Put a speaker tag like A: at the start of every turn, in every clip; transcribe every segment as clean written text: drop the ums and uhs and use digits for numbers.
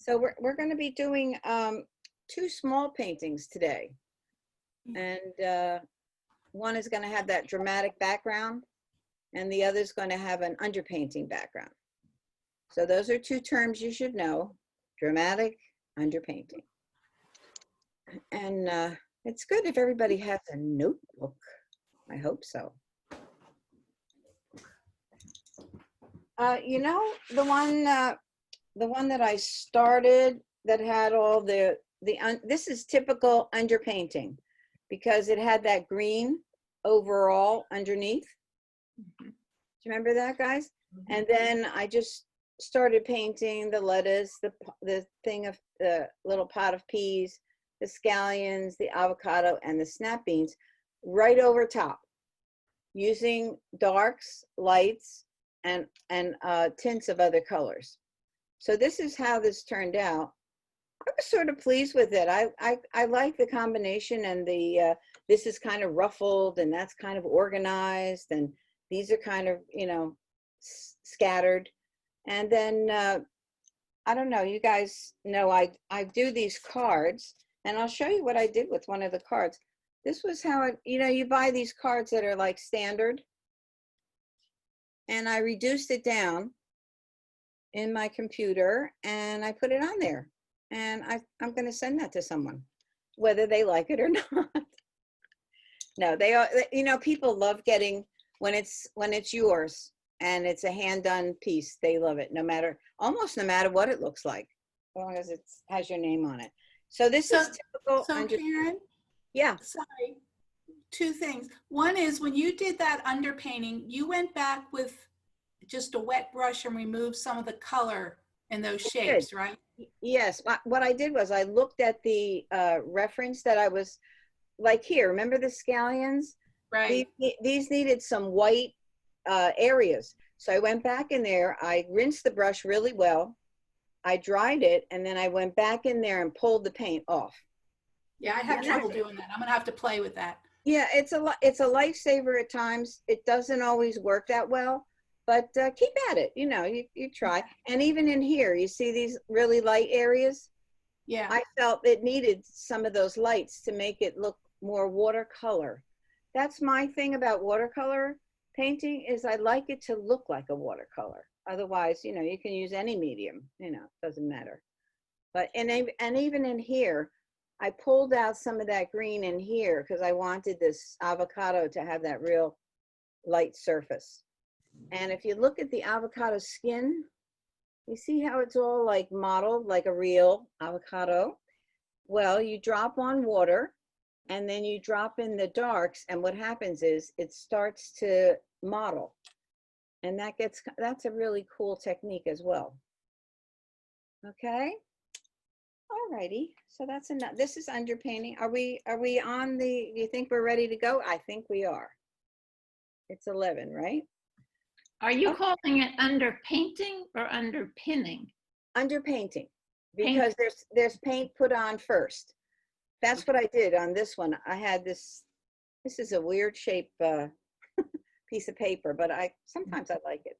A: So we're going to be doing two small paintings today. And one is going to have that dramatic background, and the other is going to have an underpainting background. So those are two terms you should know: dramatic, underpainting. And it's good if everybody has a notebook. I hope so. You know, the one that I started that had all this is typical underpainting because it had that green overall underneath. Do you remember that, guys? And then I just started painting the lettuce, the thing of the little pot of peas, the scallions, the avocado, and the snap beans right over top, using darks, lights, and tints of other colors. So this is how this turned out. I was sort of pleased with it. I like the combination, and this is kind of ruffled, and that's kind of organized, and these are kind of, you know, scattered. And then I don't know, you guys know I do these cards, and I'll show you what I did with one of the cards. This was how you know, you buy these cards that are like standard, and I reduced it down in my computer and I put it on there, and I'm going to send that to someone, whether they like it or not. No, they are, you know, people love getting when it's yours and it's a hand-done piece. They love it, almost no matter what it looks like, as long as it has your name on it. So this is typical.
B: So Karen,
A: yeah.
B: Sorry, two things. One is when you did that underpainting, you went back with just a wet brush and removed some of the color in those shapes, right?
A: Yes. What I did was I looked at the reference that I was, like, here, remember the scallions?
B: Right.
A: These needed some white areas. So I went back in there, I rinsed the brush really well, I dried it, and then I went back in there and pulled the paint off.
B: Yeah, I have trouble doing that. I'm gonna have to play with that. Yeah,
A: it's a lifesaver at times. It doesn't always work that well, but keep at it. You know, you try. And even in here, you see these really light areas?
B: Yeah.
A: I felt it needed some of those lights to make it look more watercolor. That's my thing about watercolor painting, is I like it to look like a watercolor. Otherwise, you know, you can use any medium, you know, doesn't matter. But, and even in here, I pulled out some of that green in here because I wanted this avocado to have that real light surface. And if you look at the avocado skin, you see how it's all like modeled like a real avocado? Well, you drop on water and then you drop in the darks, and what happens is it starts to model. And that's a really cool technique as well. Okay. All righty. So that's enough. This is underpainting. Are we on do you think we're ready to go? I think we are. It's 11, right?
C: Are you calling it underpainting or underpinning?
A: Underpainting, because there's paint put on first. That's what I did on this one. I had this is a weird shape piece of paper, but sometimes I like it.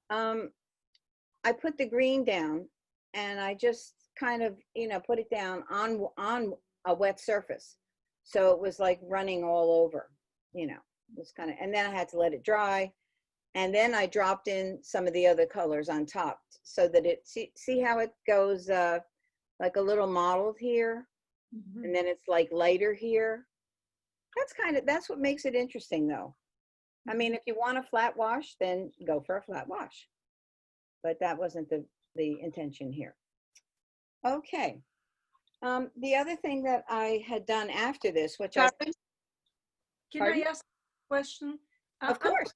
A: I put the green down, and I just kind of, you know, put it down on a wet surface. So it was like running all over, you know, it was kind of, and then I had to let it dry. And then I dropped in some of the other colors on top so that see how it goes like a little mottled here. Mm-hmm. And then it's like lighter here. That's what makes it interesting, though. I mean, if you want a flat wash, then go for a flat wash. But that wasn't the intention here. Okay. The other thing that I had done after this, which
D: Karen,
A: can
D: I ask a question?
A: Of course.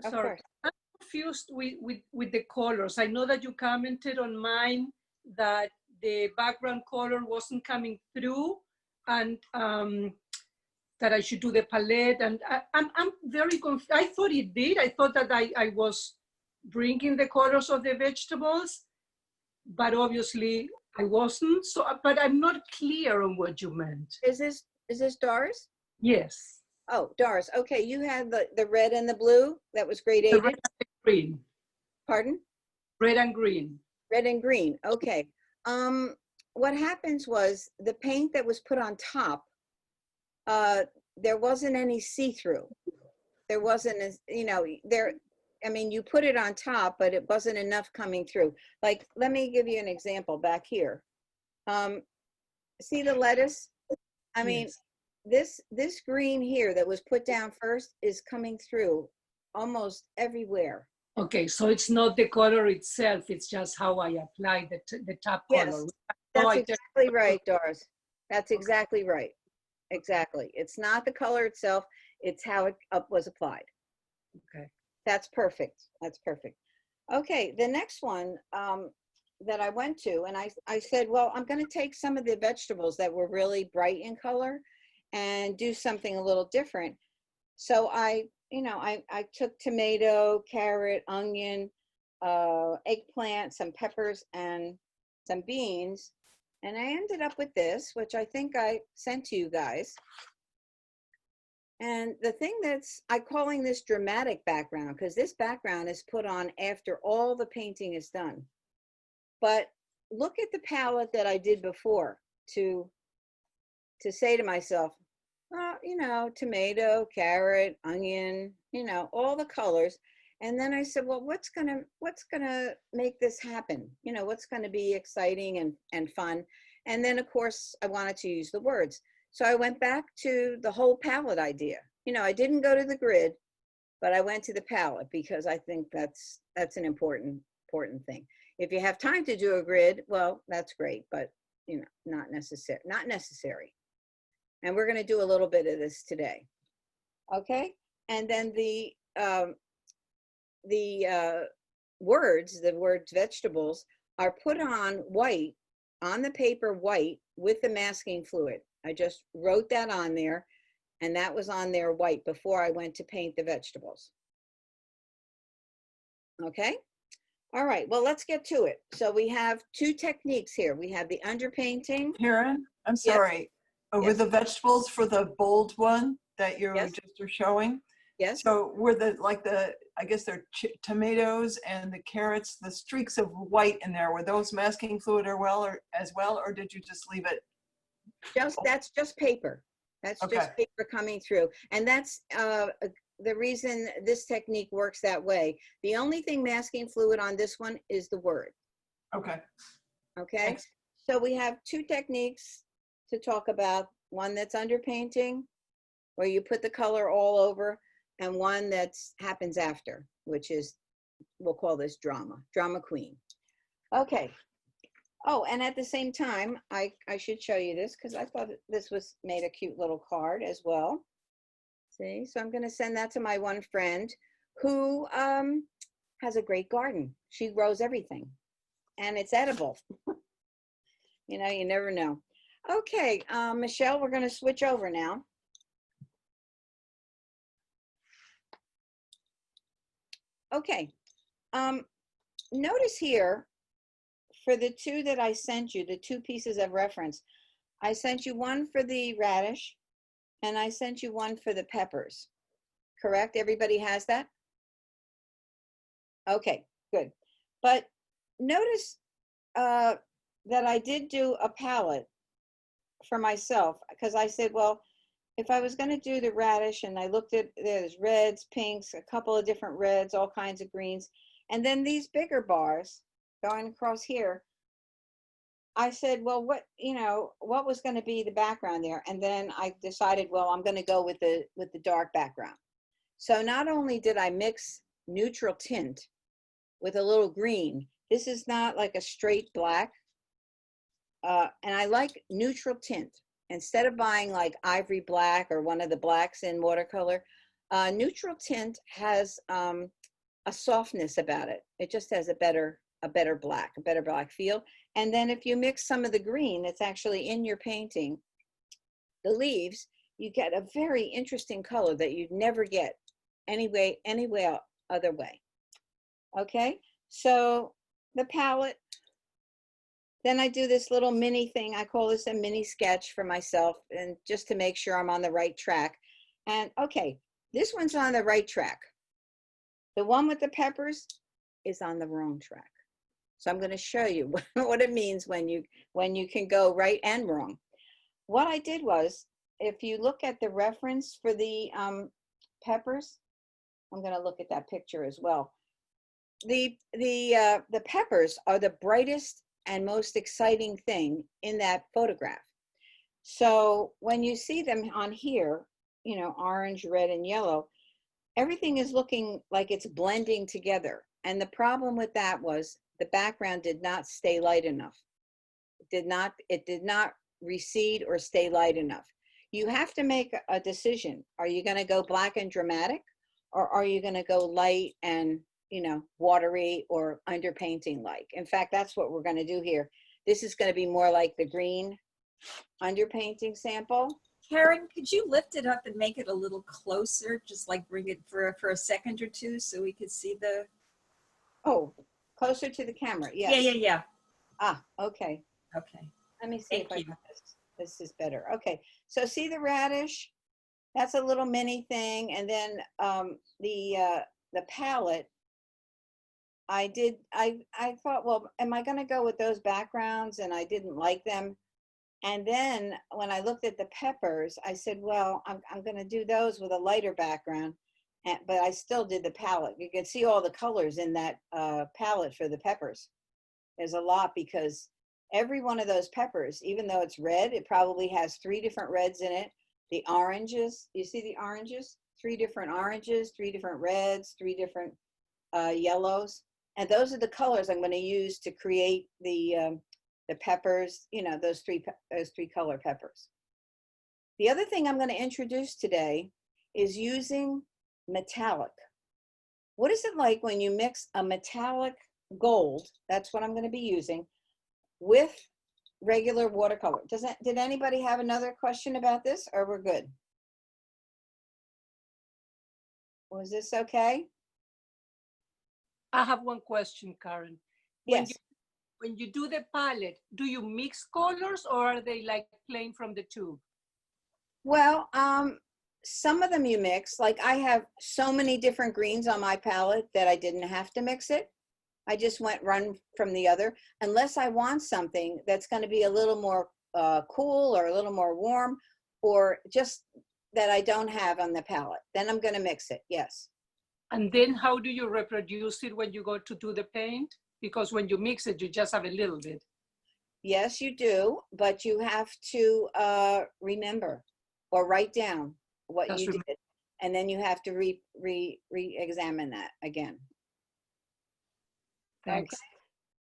D: Sorry, I'm confused with the colors. I know that you commented on mine that the background color wasn't coming through, and that I should do the palette. And I'm very confused. I thought it did. I thought that I was bringing the colors of the vegetables, but obviously I wasn't. So, but I'm not clear on what you meant.
A: Is this Doris?
D: Yes.
A: Oh, Doris. Okay, you had the red and the blue that was gradated.
D: The red and green.
A: Pardon?
D: Red and green.
A: Red and green. Okay. what happens was the paint that was put on top, there wasn't any see-through. There wasn't, I mean, you put it on top, but it wasn't enough coming through. Like, let me give you an example back here. See the lettuce? I mean,
D: Yes.
A: this green here that was put down first is coming through almost everywhere.
D: Okay, so it's not the color itself, it's just how I apply the top
A: Yes,
D: color.
A: that's
D: I
A: exactly right, Doris. That's exactly right. Exactly. It's not the color itself, it's how it was applied.
D: Okay.
A: That's perfect. That's perfect. Okay, the next one that I went to, and I said, well, I'm going to take some of the vegetables that were really bright in color and do something a little different. So I took tomato, carrot, onion, eggplant, some peppers, and some beans. And I ended up with this, which I think I sent to you guys. And the thing I'm calling this dramatic background, because this background is put on after all the painting is done. But look at the palette that I did before to say to myself, tomato, carrot, onion, all the colors. And then I said, well, what's gonna make this happen? What's gonna be exciting and fun? And then of course I wanted to use the words. So I went back to the whole palette idea. I didn't go to the grid, but I went to the palette because I think that's an important thing. If you have time to do a grid, well, that's great, but not necessary. And we're going to do a little bit of this today. Okay? And then the words vegetables are put on white, on the paper white with the masking fluid. I just wrote that on there, and that was on there white before I went to paint the vegetables. Okay? All right, well, let's get to it. So we have two techniques here. We have the underpainting.
E: Karen, I'm
A: Yes.
E: sorry. Over
A: Yes.
E: the vegetables for the bold one that you
A: Yes.
E: just are showing.
A: Yes.
E: So were I guess they're tomatoes and the carrots, the streaks of white in there, were those masking fluid as well, or did you just leave it?
A: That's just paper. That's
E: Okay.
A: just paper coming through. And that's the reason this technique works that way. The only thing masking fluid on this one is the word.
E: Okay.
A: Okay.
E: Thanks.
A: So we have two techniques to talk about. One that's underpainting, where you put the color all over, and one that happens after, which is, we'll call this drama queen. Okay. Oh, and at the same time, I should show you this because I thought this made a cute little card as well. See, so I'm going to send that to my one friend who has a great garden. She grows everything, and it's edible. You never know. Okay, Michelle, we're going to switch over now. Okay, notice here, for the two that I sent you, the two pieces of reference, I sent you one for the radish, and I sent you one for the peppers. Correct? Everybody has that? Okay, good. But notice that I did do a palette for myself, because I said, well, if I was going to do the radish, and I looked at, there's reds, pinks, a couple of different reds, all kinds of greens, and then these bigger bars going across here, I said, well, what was going to be the background there? And then I decided, well, I'm going to go with the dark background. So not only did I mix neutral tint with a little green, this is not like a straight black, and I like neutral tint. Instead of buying like ivory black or one of the blacks in watercolor, neutral tint has a softness about it. It just has a better black feel. And then if you mix some of the green that's actually in your painting, the leaves, you get a very interesting color that you'd never get any other way. Okay, so the palette, then I do this little mini thing. I call this a mini sketch for myself, and just to make sure I'm on the right track. And okay, this one's on the right track. The one with the peppers is on the wrong track. So I'm going to show you what it means when you can go right and wrong. What I did was, if you look at the reference for the peppers, I'm going to look at that picture as well. The peppers are the brightest and most exciting thing in that photograph. So when you see them on here, you know, orange, red, and yellow, everything is looking like it's blending together. And the problem with that was the background did not stay light enough. It did not recede or stay light enough. You have to make a decision. Are you going to go black and dramatic, or are you going to go light and, you know, watery or underpainting like? In fact, that's what we're going to do here. This is going to be more like the green underpainting sample.
F: Karen, could you lift it up and make it a little closer? Just like bring it for a second or two so we could see the.
A: Oh, closer to the camera. Yes.
F: Yeah.
A: Ah, okay.
F: Okay.
A: Let me see
F: Thank
A: if I
F: you.
A: got this. This is better. Okay. So see the radish? That's a little mini thing. And then the palette, I thought, well, am I going to go with those backgrounds? And I didn't like them. And then when I looked at the peppers, I said, well, I'm going to do those with a lighter background. But I still did the palette. You can see all the colors in that palette for the peppers. There's a lot, because every one of those peppers, even though it's red, it probably has 3 different reds in it. The oranges, you see the oranges? 3 different oranges, 3 different reds, 3 different yellows. And those are the colors I'm going to use to create the peppers, you know, those three color peppers. The other thing I'm going to introduce today is using metallic. What is it like when you mix a metallic gold, that's what I'm going to be using, with regular watercolor? Did anybody have another question about this, or we're good? Was this okay?
D: I have one question, Karen. When
A: Yes.
D: when you do the palette, do you mix colors, or are they like plain from the tube?
A: Well, some of them you mix. Like I have so many different greens on my palette that I didn't have to mix it. I just went one from the other, unless I want something that's going to be a little more cool or a little more warm, or just that I don't have on the palette. Then I'm going to mix it. Yes.
D: And then how do you reproduce it when you go to do the paint? Because when you mix it, you just have a little bit.
A: Yes, you do, but you have to remember or write down what
D: Just
A: you did, and then you have to re-examine that again.
D: Thanks.
A: Okay.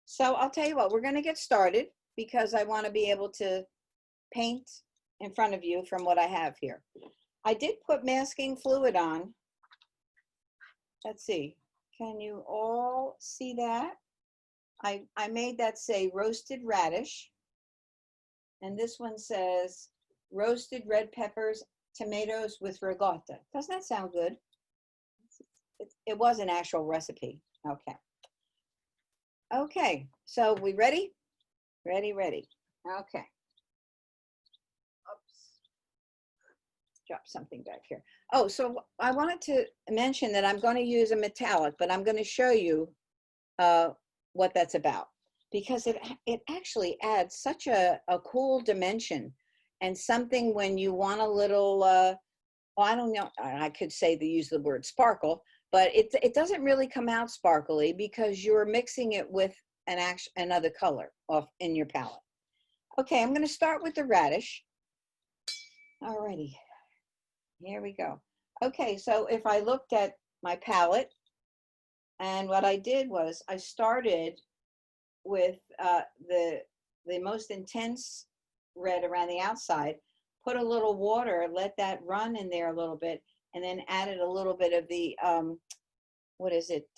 A: So I'll tell you what, we're going to get started, because I want to be able to paint in front of you from what I have here. I did put masking fluid on. Let's see. Can you all see that? I made that say roasted radish. And this one says roasted red peppers, tomatoes with ricotta. Doesn't that sound good? It was an actual recipe. Okay. Okay, so we ready? Ready. Okay. Oops. Drop something back here. Oh, so I wanted to mention that I'm going to use a metallic, but I'm going to show you what that's about, because it actually adds such a cool dimension, and something when you want a little, well, I don't know, I could say use the word sparkle, but it doesn't really come out sparkly because you're mixing it with another color in your palette. Okay, I'm going to start with the radish. Alrighty, here we go. Okay, so if I looked at my palette, and what I did was I started with the most intense red around the outside, put a little water, let that run in there a little bit, and then added a little bit of the, what is it,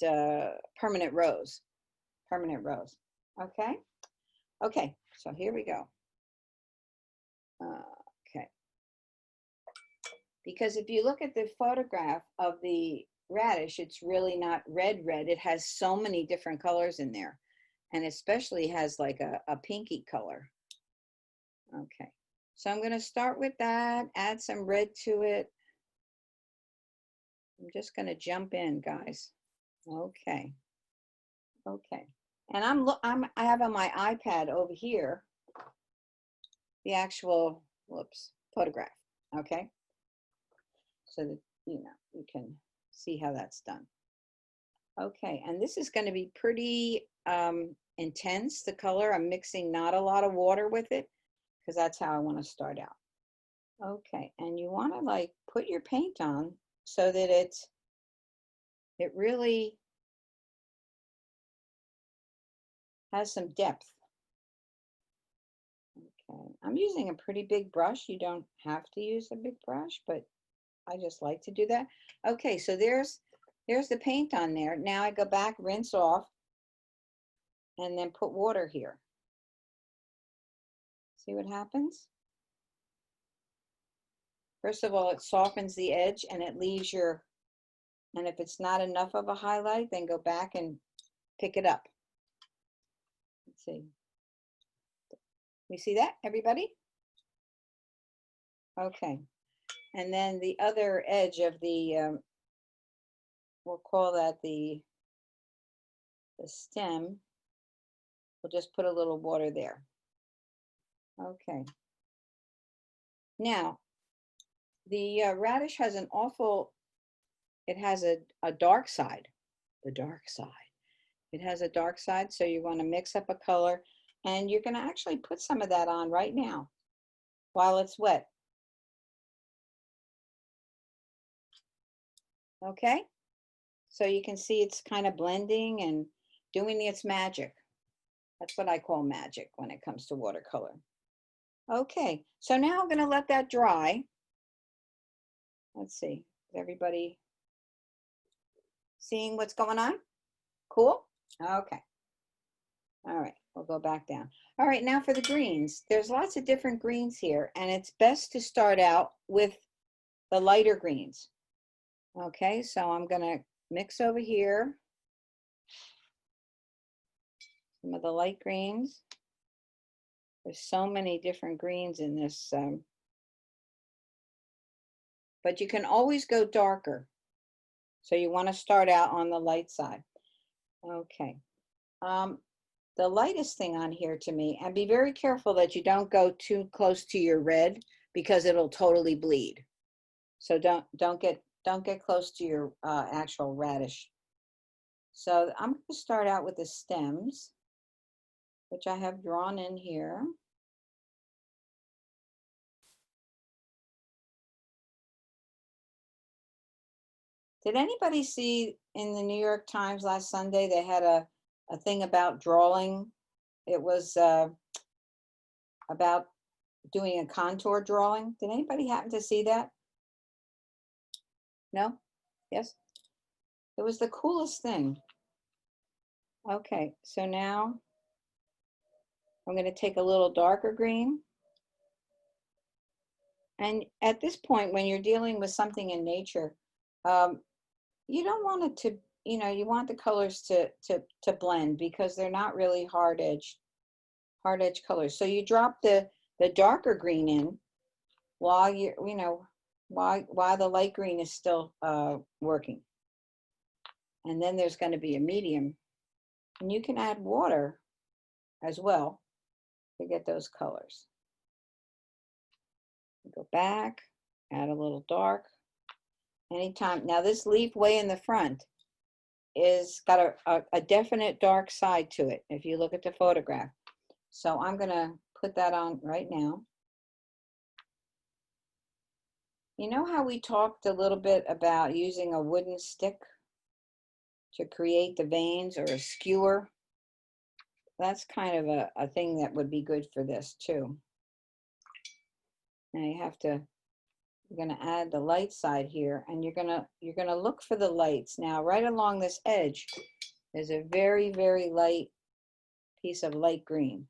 A: permanent rose. Okay? Okay, so here we go. Okay. Because if you look at the photograph of the radish, it's really not red. It has so many different colors in there, and especially has like a pinky color. Okay, so I'm going to start with that, add some red to it. I'm just going to jump in, guys. Okay. And I have on my iPad over here the actual, whoops, photograph, okay? So that, you can see how that's done. Okay, and this is going to be pretty intense, the color. I'm mixing not a lot of water with it because that's how I want to start out. Okay, and you want to like put your paint on so that it really has some depth. Okay, I'm using a pretty big brush. You don't have to use a big brush, but I just like to do that. Okay, so there's the paint on there. Now I go back, rinse off, and then put water here. See what happens? First of all, it softens the edge and it leaves your, and if it's not enough of a highlight, then go back and pick it up. Let's see. You see that, everybody? Okay. And then the other edge of the, we'll call that the stem. We'll just put a little water there. Okay. Now, the radish has an awful, it has a dark side, the dark side. It has a dark side, so you want to mix up a color, and you're going to actually put some of that on right now while it's wet. Okay? So you can see it's kind of blending and doing its magic. That's what I call magic when it comes to watercolor. Okay, so now I'm going to let that dry. Let's see, is everybody seeing what's going on? Cool? Okay. All right, we'll go back down. All right, now for the greens. There's lots of different greens here, and it's best to start out with the lighter greens. Okay, so I'm going to mix over here some of the light greens. There's so many different greens in this, but you can always go darker. So you want to start out on the light side. Okay. The lightest thing on here to me, and be very careful that you don't go too close to your red because it'll totally bleed. So don't get close to your actual radish. So I'm going to start out with the stems, which I have drawn in here. Did anybody see in the New York Times last Sunday, they had a thing about drawing? It was about doing a contour drawing. Did anybody happen to see that? No? Yes? It was the coolest thing. Okay, so now I'm going to take a little darker green. And at this point, when you're dealing with something in nature, you don't want it to, you want the colors to blend because they're not really hard edge colors. So you drop the darker green in while while the light green is still working. And then there's going to be a medium, and you can add water as well to get those colors. Go back, add a little dark. Anytime. Now this leaf way in the front is got a definite dark side to it if you look at the photograph. So I'm going to put that on right now. You know how we talked a little bit about using a wooden stick to create the veins, or a skewer? That's kind of a thing that would be good for this too. Now you're going to add the light side here, and you're going to look for the lights. Now right along this edge there's a very, very light piece of light green.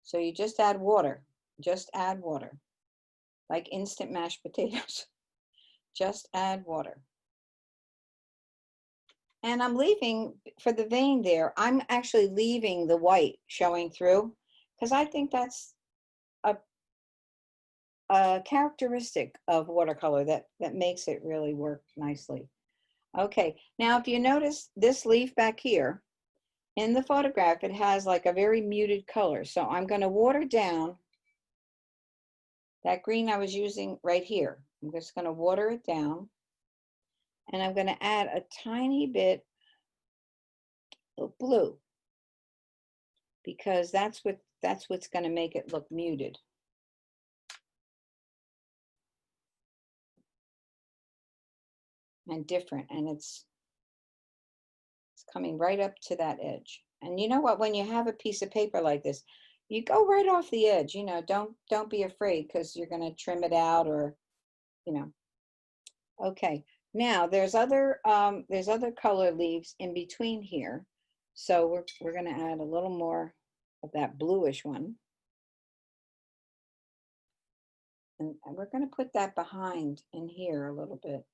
A: So you just add water. Just add water. Like instant mashed potatoes. Just add water. And I'm leaving, for the vein there, I'm actually leaving the white showing through because I think that's a characteristic of watercolor that makes it really work nicely. Okay, now if you notice this leaf back here, in the photograph, it has like a very muted color. So I'm going to water down that green I was using right here. I'm just going to water it down. And I'm going to add a tiny bit of blue, because that's what's going to make it look muted. And different, and it's coming right up to that edge. And you know what, when you have a piece of paper like this, you go right off the edge, you know, don't be afraid, because you're going to trim it out, or you know. Okay, now there's other color leaves in between here, so we're going to add a little more of that bluish one, and we're going to put that behind in here a little bit,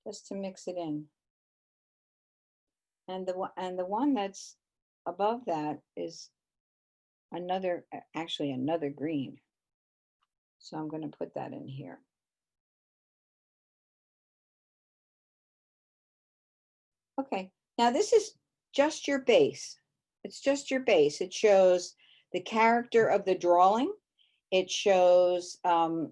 A: just to mix it in. And the one that's above that is actually another green. So I'm going to put that in here. Okay, now this is just your base. It's just your base. It shows the character of the drawing. It shows, you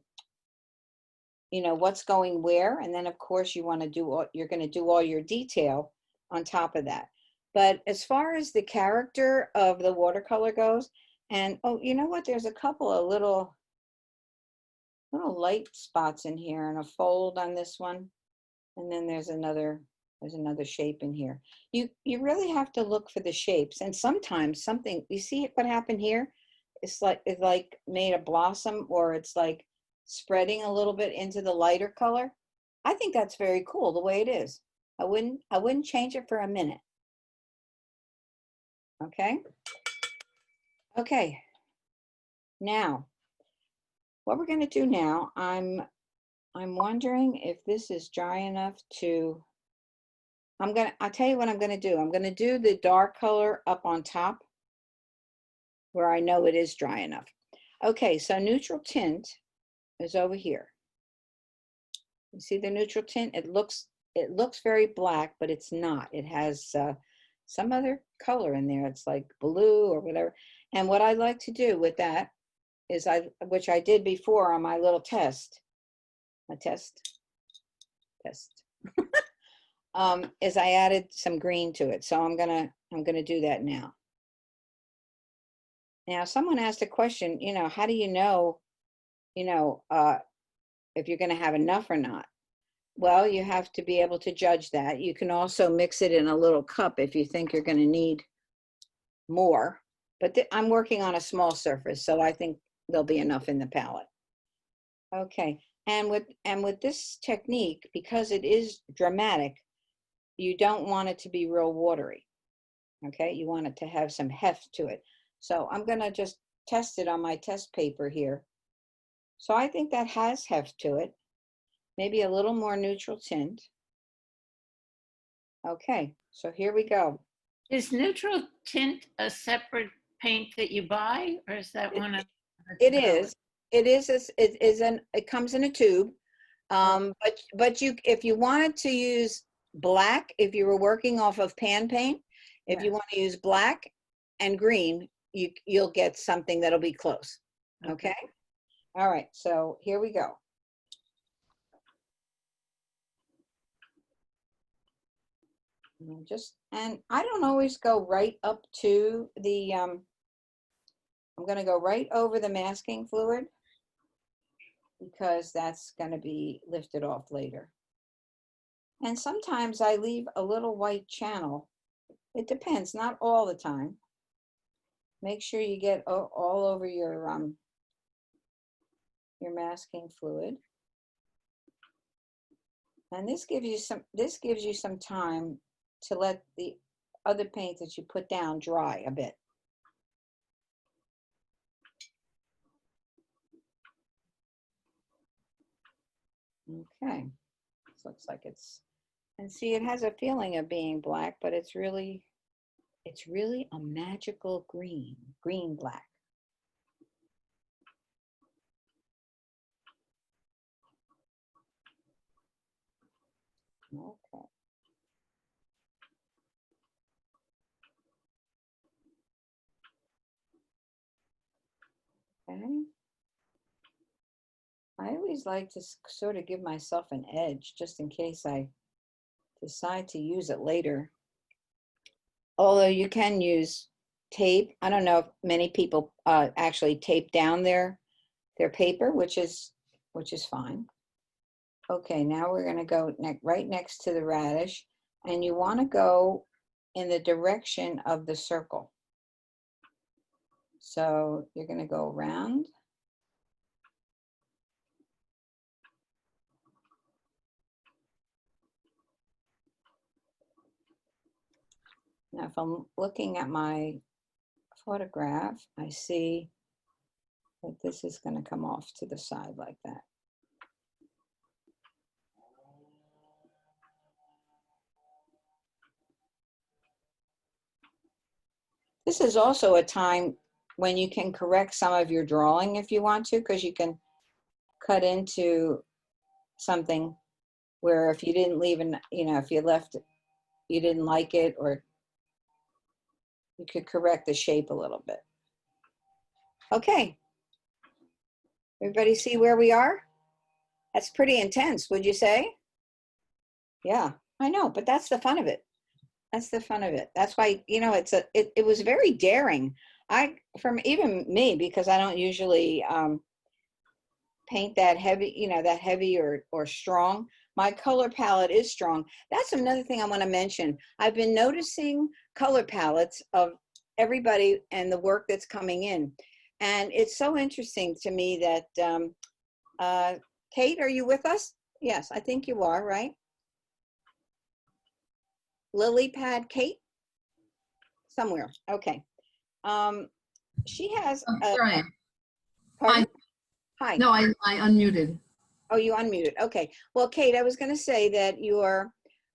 A: know, what's going where. And then of course you're going to do all your detail on top of that. But as far as the character of the watercolor goes, and oh, you know what? There's a couple of little light spots in here, and a fold on this one. And then there's another shape in here. You really have to look for the shapes. And sometimes something, you see what happened here? It's like made a blossom, or it's like spreading a little bit into the lighter color. I think that's very cool the way it is. I wouldn't change it for a minute. Okay. Okay. Now, what we're going to do now, I'm wondering if this is dry enough to, I'll tell you what I'm going to do. I'm going to do the dark color up on top where I know it is dry enough. Okay, so neutral tint is over here. You see the neutral tint? It looks very black, but it's not. It has some other color in there. It's like blue or whatever. And what I like to do with that is which I did before on my little test. Is I added some green to it. So I'm gonna do that now. Now, someone asked a question, you know, how do you know, if you're gonna have enough or not? Well, you have to be able to judge that. You can also mix it in a little cup if you think you're gonna need more. But I'm working on a small surface, so I think there'll be enough in the palette. Okay, and with this technique, because it is dramatic, you don't want it to be real watery. Okay, you want it to have some heft to it. So I'm gonna just test it on my test paper here. So I think that has heft to it. Maybe a little more neutral tint. Okay, so here we go.
C: Is neutral tint a separate paint that you buy, or is that one of?
A: It is. It comes in a tube. But if you wanted to use black, if you were working off of pan paint, if you want to use black and green, you'll get something that'll be close. Okay. All right. So here we go. And I don't always go right up to the, I'm going to go right over the masking fluid, because that's going to be lifted off later. And sometimes I leave a little white channel. It depends, not all the time. Make sure you get all over your masking fluid. And this gives you some time to let the other paint that you put down dry a bit. Okay, this looks like and see, it has a feeling of being black, but it's really a magical green black. Okay. Okay. I always like to sort of give myself an edge just in case I decide to use it later. Although you can use tape. I don't know if many people actually tape down their paper, which is fine. Okay, now we're going to go right next to the radish, and you want to go in the direction of the circle. So you're going to go around. Now, if I'm looking at my photograph, I see that this is going to come off to the side like that. This is also a time when you can correct some of your drawing if you want to, because you can cut into something where if you didn't leave, if you left, you didn't like it, or you could correct the shape a little bit. Okay. Everybody see where we are? That's pretty intense, would you say? Yeah, I know, but that's the fun of it. That's the fun of it. That's why, it was very daring. From even me, because I don't usually paint that heavy, that heavy or strong. My color palette is strong. That's another thing I want to mention. I've been noticing color palettes of everybody and the work that's coming in. And it's so interesting to me that, Kate, are you with us? Yes, I think you are, right? Lily Pad Kate? Somewhere, okay. She has a,
G: Sorry.
A: pardon? Hi.
G: No, I unmuted.
A: Oh, you unmuted. Okay. Well, Kate, I was going to say that your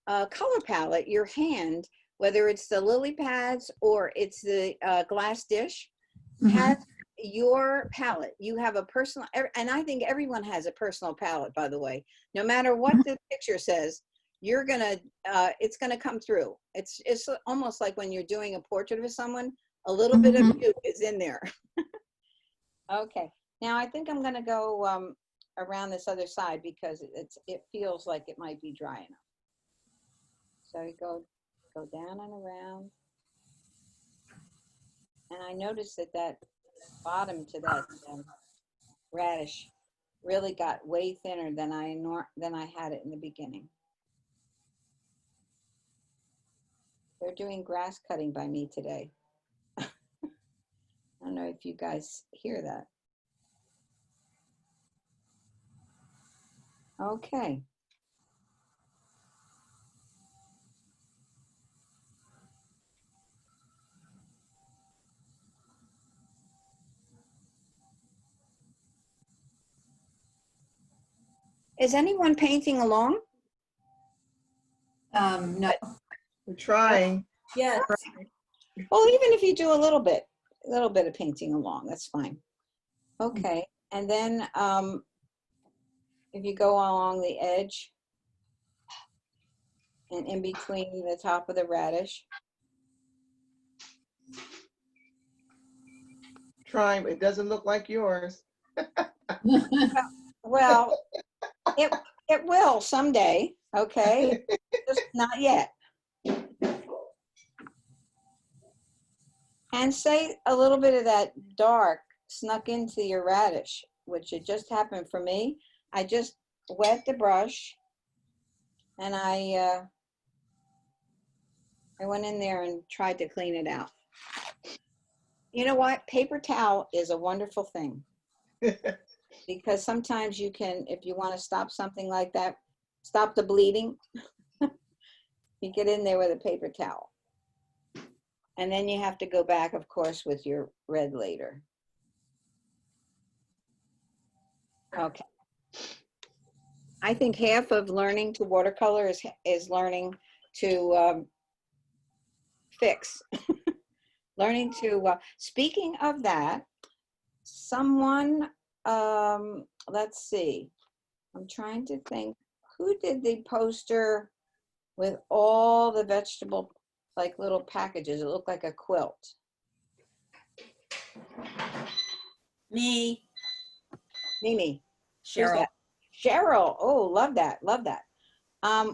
A: color palette, your hand, whether it's the lily pads or it's the glass dish, has your palette. You have a personal, and I think everyone has a personal palette, by the way. No matter what the picture says, you're going to, it's going to come through. It's almost like when you're doing a portrait of someone, a little bit of you is in there. Okay. Now I think I'm going to go around this other side because it feels like it might be dry enough. So you go down and around. And I noticed that bottom to that radish really got way thinner than I had it in the beginning. They're doing grass cutting by me today. I don't know if you guys hear that. Okay. Is anyone painting along?
F: No.
E: We're trying.
F: Yes.
A: Well, even if you do a little bit of painting along, that's fine. Okay, and then if you go along the edge and in between the top of the radish.
E: Trying, but it doesn't look like yours.
A: Well, it will someday, okay? Just not yet. And say a little bit of that dark snuck into your radish, which it just happened for me. I just wet the brush and I went in there and tried to clean it out. You know what? Paper towel is a wonderful thing. Because sometimes you can, if you want to stop something like that, stop the bleeding, you get in there with a paper towel. And then you have to go back, of course, with your red later. Okay. I think half of learning to watercolor is learning to fix. Learning to, speaking of that, someone, let's see, I'm trying to think, who did the poster with all the vegetable, like little packages? It looked like a quilt.
F: Me,
A: Mimi. Who's
F: Cheryl.
A: that? Cheryl. Oh, love that. Love that.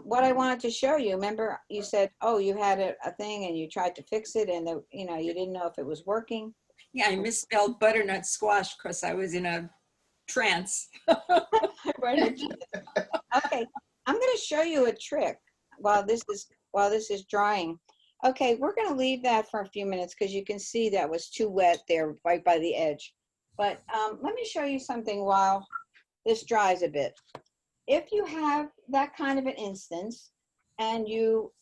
A: What I wanted to show you, remember you said, oh, you had a thing and you tried to fix it and you didn't know if it was working.
F: Yeah, I misspelled butternut squash because I was in a trance.
A: Okay, I'm going to show you a trick while this is drying. Okay, we're going to leave that for a few minutes because you can see that was too wet there right by the edge. But let me show you something while this dries a bit. If you have that kind of an instance and you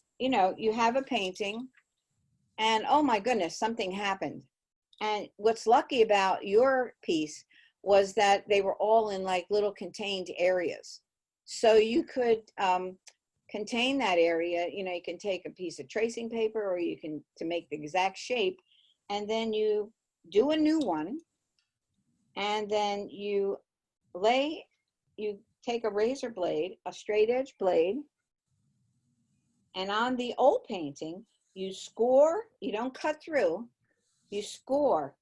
A: have a painting and oh my goodness, something happened. And what's lucky about your piece was that they were all in like little contained areas. So you could contain that area, you can take a piece of tracing paper or you can, to make the exact shape, and then you do a new one. And then you take a razor blade, a straight edge blade, and on the old painting, you score, you don't cut through, you score,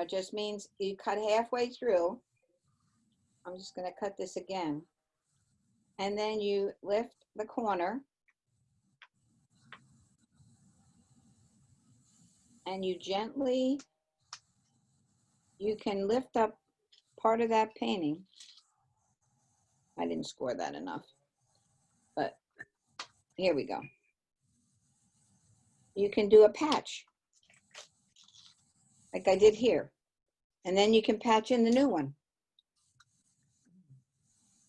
A: just means you cut halfway through. I'm just going to cut this again. And then you lift the corner and you can lift up part of that painting. I didn't score that enough, but here we go. You can do a patch like I did here. And then you can patch in the new one.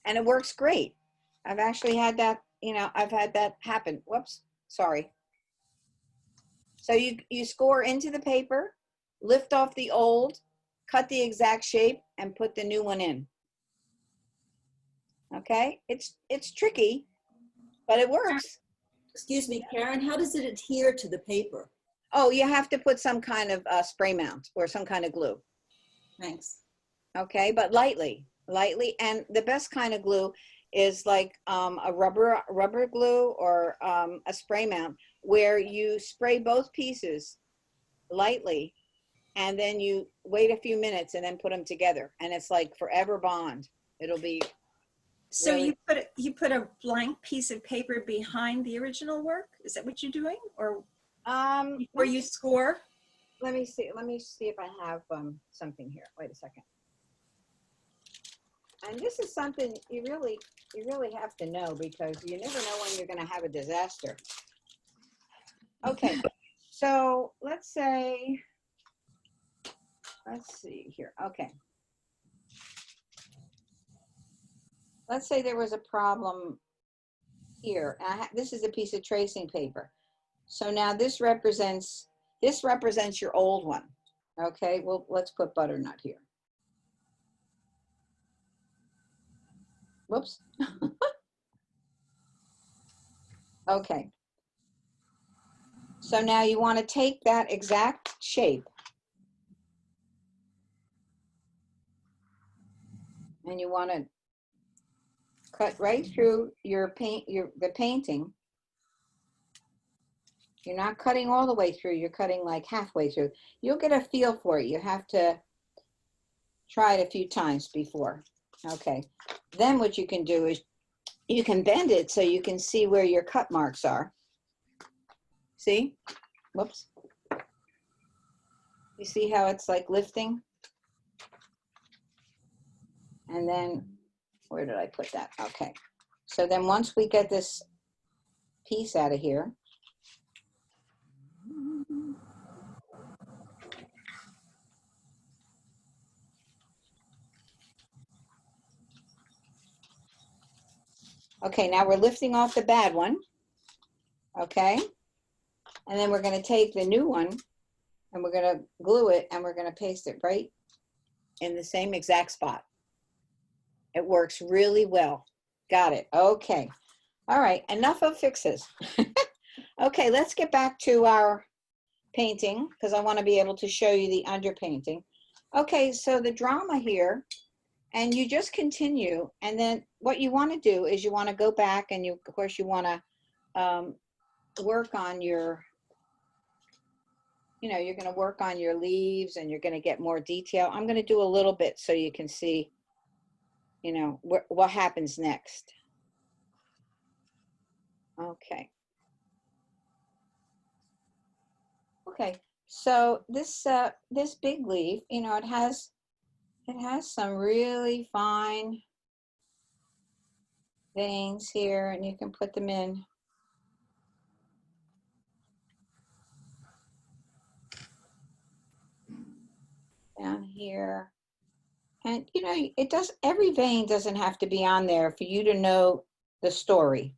A: And it works great. I've actually had that, I've had that happen. Whoops, sorry. So you score into the paper, lift off the old, cut the exact shape, and put the new one in. Okay, it's tricky, but it works.
G: Excuse me, Karen, how does it adhere to the paper?
A: Oh, you have to put some kind of spray mount or some kind of glue.
G: Thanks.
A: Okay, but lightly, and the best kind of glue is like a rubber glue or a spray mount where you spray both pieces lightly and then you wait a few minutes and then put them together, and it's like forever bond. It'll be
F: So
A: really,
F: you put a blank piece of paper behind the original work? Is that what you're doing, or you score?
A: let me see if I have something here. Wait a second. And this is something you really have to know because you never know when you're going to have a disaster. Okay, so let's see here. Okay. Let's say there was a problem here. This is a piece of tracing paper. So now this represents your old one. Okay, well, let's put butternut here. Whoops. Okay. So now you want to take that exact shape and you want to cut right through the painting. You're not cutting all the way through, you're cutting like halfway through. You'll get a feel for it. You have to try it a few times before. Okay. Then what you can do is you can bend it so you can see where your cut marks are. See? Whoops. You see how it's like lifting? And then, where did I put that? Okay. So then once we get this piece out of here, okay, now we're lifting off the bad one. Okay. And then we're going to take the new one and we're going to glue it and we're going to paste it right in the same exact spot. It works really well. Got it. Okay. All right. Enough of fixes. Okay, let's get back to our painting because I want to be able to show you the underpainting. Okay, so the drama here, and you just continue, and then what you want to do is you want to go back and of course you want to work on your, you know, you're going to work on your leaves and you're going to get more detail. I'm going to do a little bit so you can see, you know, what happens next. Okay. Okay, so this this big leaf, you know, it has some really fine veins here, and you can put them in. Down here. And you know, every vein doesn't have to be on there for you to know the story.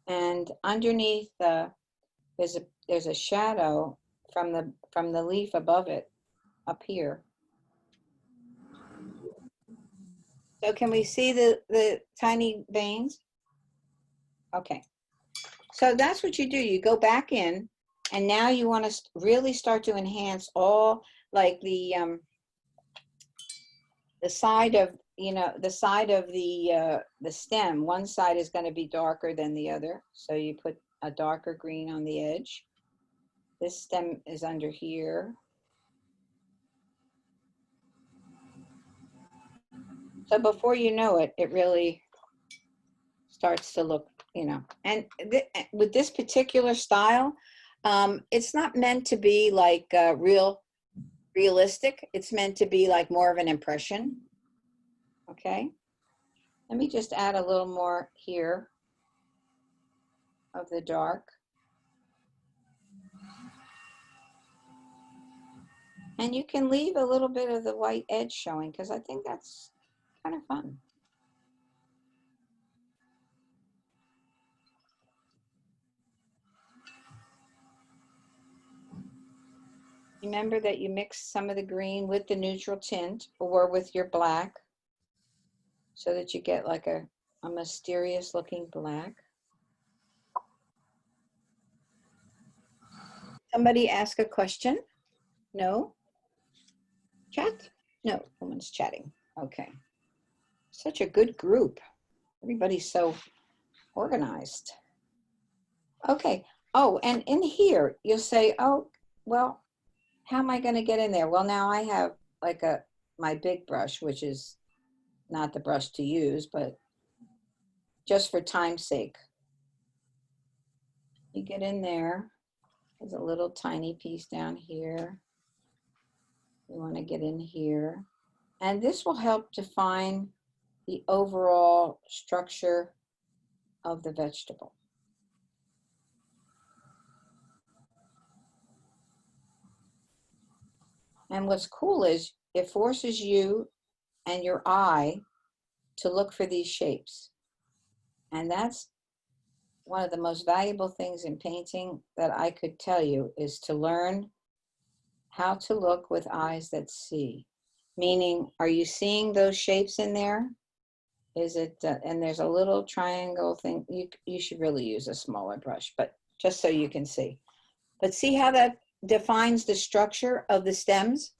A: And underneath there's a shadow from the leaf above it up here. So can we see the tiny veins? Okay. So that's what you do. You go back in, and now you want to really start to enhance all, like the side of, you know, the side of the stem. One side is going to be darker than the other. So you put a darker green on the edge. This stem is under here. So before you know it, it really starts to look, you know, and with this particular style, it's not meant to be like realistic. It's meant to be like more of an impression. Okay. Let me just add a little more here of the dark. And you can leave a little bit of the white edge showing, because I think that's kind of fun. Remember that you mix some of the green with the neutral tint or with your black so that you get like a mysterious looking black. Somebody ask a question? No? Chat? No, no one's chatting. Okay. Such a good group. Everybody's so organized. Okay. Oh, and in here, you'll say, oh, well, how am I going to get in there? Well, now I have like my big brush, which is not the brush to use, but just for time's sake. You get in there. There's a little tiny piece down here. You want to get in here. And this will help define the overall structure of the vegetable. And what's cool is it forces you and your eye to look for these shapes. And that's one of the most valuable things in painting that I could tell you, is to learn how to look with eyes that see. Meaning, are you seeing those shapes in there? Is it, and there's a little triangle thing. You should really use a smaller brush, but just so you can see. But see how that defines the structure of the stems?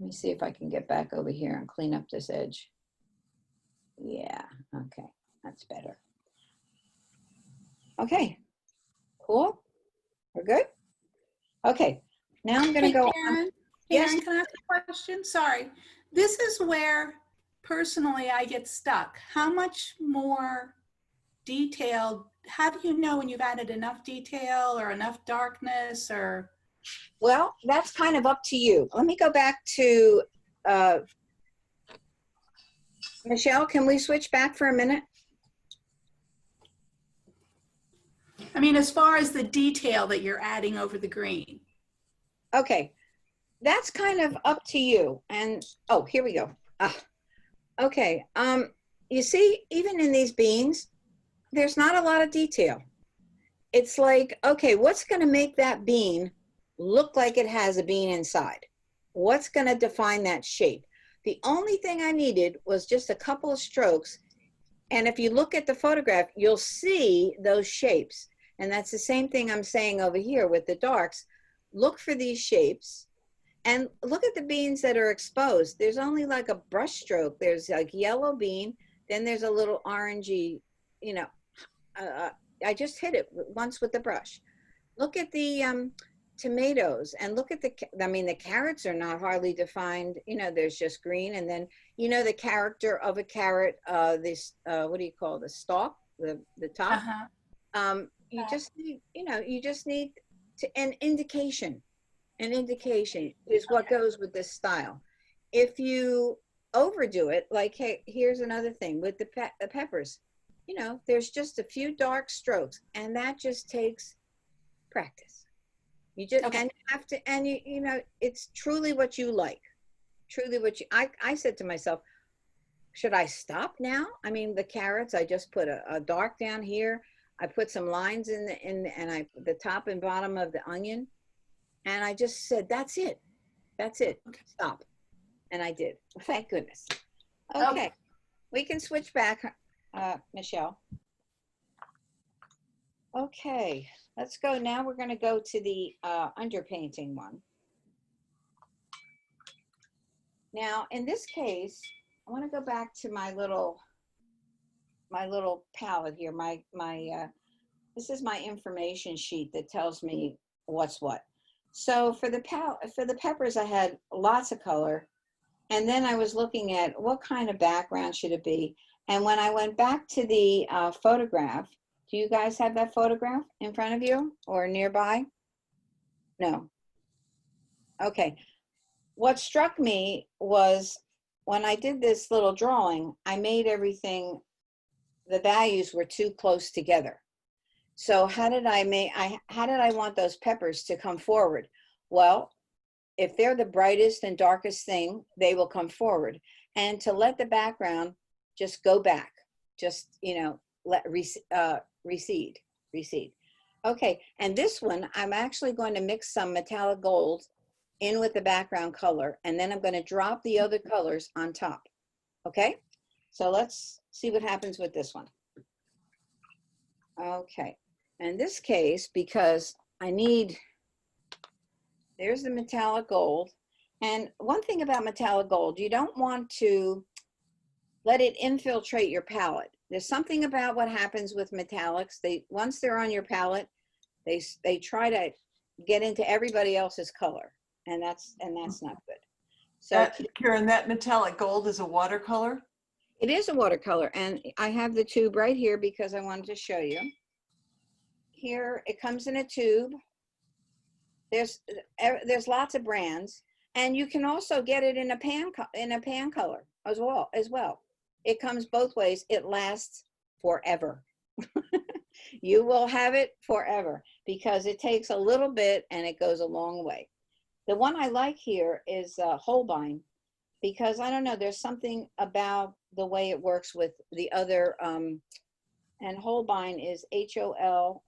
A: Let me see if I can get back over here and clean up this edge. Yeah, okay, that's better. Okay, cool. We're good? Okay, now I'm gonna go on. Yes.
B: Karen, can I ask a question? Sorry. This is where personally I get stuck. How much more detailed, how do you know when you've added enough detail or enough darkness or?
A: Well, that's kind of up to you. Let me go back to Michelle, can we switch back for a minute?
B: I mean, as far as the detail that you're adding over the green.
A: Okay, that's kind of up to you. And, oh, here we go. Okay, you see, even in these beans, there's not a lot of detail. It's like, okay, what's gonna make that bean look like it has a bean inside? What's gonna define that shape? The only thing I needed was just a couple of strokes. And if you look at the photograph, you'll see those shapes. And that's the same thing I'm saying over here with the darks. Look for these shapes and look at the beans that are exposed. There's only like a brush stroke. There's like yellow bean, then there's a little orangey, you know, I just hit it once with the brush. Look at the tomatoes and look at I mean, the carrots are not hardly defined. You know, there's just green. And then, you know, the character of a carrot, this, what do you call the stalk, the top?
B: Uh-huh.
A: You just need, you know, you just need an indication. An indication is what goes with this style. If you overdo it, like, hey, here's another thing with the peppers, you know, there's just a few dark strokes and that just takes practice. You just,
B: Okay.
A: and you have to, and you know, it's truly what you like. Truly what you, I said to myself, should I stop now? I mean, the carrots, I just put a dark down here. I put some lines and I, the top and bottom of the onion. And I just said, that's it. That's it.
B: Okay.
A: Stop. And I did. Thank goodness. Okay. We can switch back, Michelle. Okay. Let's go. Now we're going to go to the underpainting one. Now, in this case, I want to go back to my little palette here. This is my information sheet that tells me what's what. So for the peppers, I had lots of color. And then I was looking at what kind of background should it be. And when I went back to the photograph, do you guys have that photograph in front of you or nearby? No. Okay. What struck me was when I did this little drawing, I made everything, the values were too close together. So how did I want those peppers to come forward? Well, if they're the brightest and darkest thing, they will come forward. And to let the background just go back, just, you know, recede. Okay, and this one, I'm actually going to mix some metallic gold in with the background color, and then I'm going to drop the other colors on top. Okay, so let's see what happens with this one. Okay, in this case, because there's the metallic gold. And one thing about metallic gold, you don't want to let it infiltrate your palette. There's something about what happens with metallics. Once they're on your palette, they try to get into everybody else's color, and that's not good. So
E: Karen, that metallic gold is a watercolor?
A: it is a watercolor, and I have the tube right here because I wanted to show you. Here, it comes in a tube. There's lots of brands, and you can also get it in a pan color as well. It comes both ways. It lasts forever. You will have it forever because it takes a little bit and it goes a long way. The one I like here is Holbein, because I don't know, there's something about the way it works with the other, and Holbein is Holbein.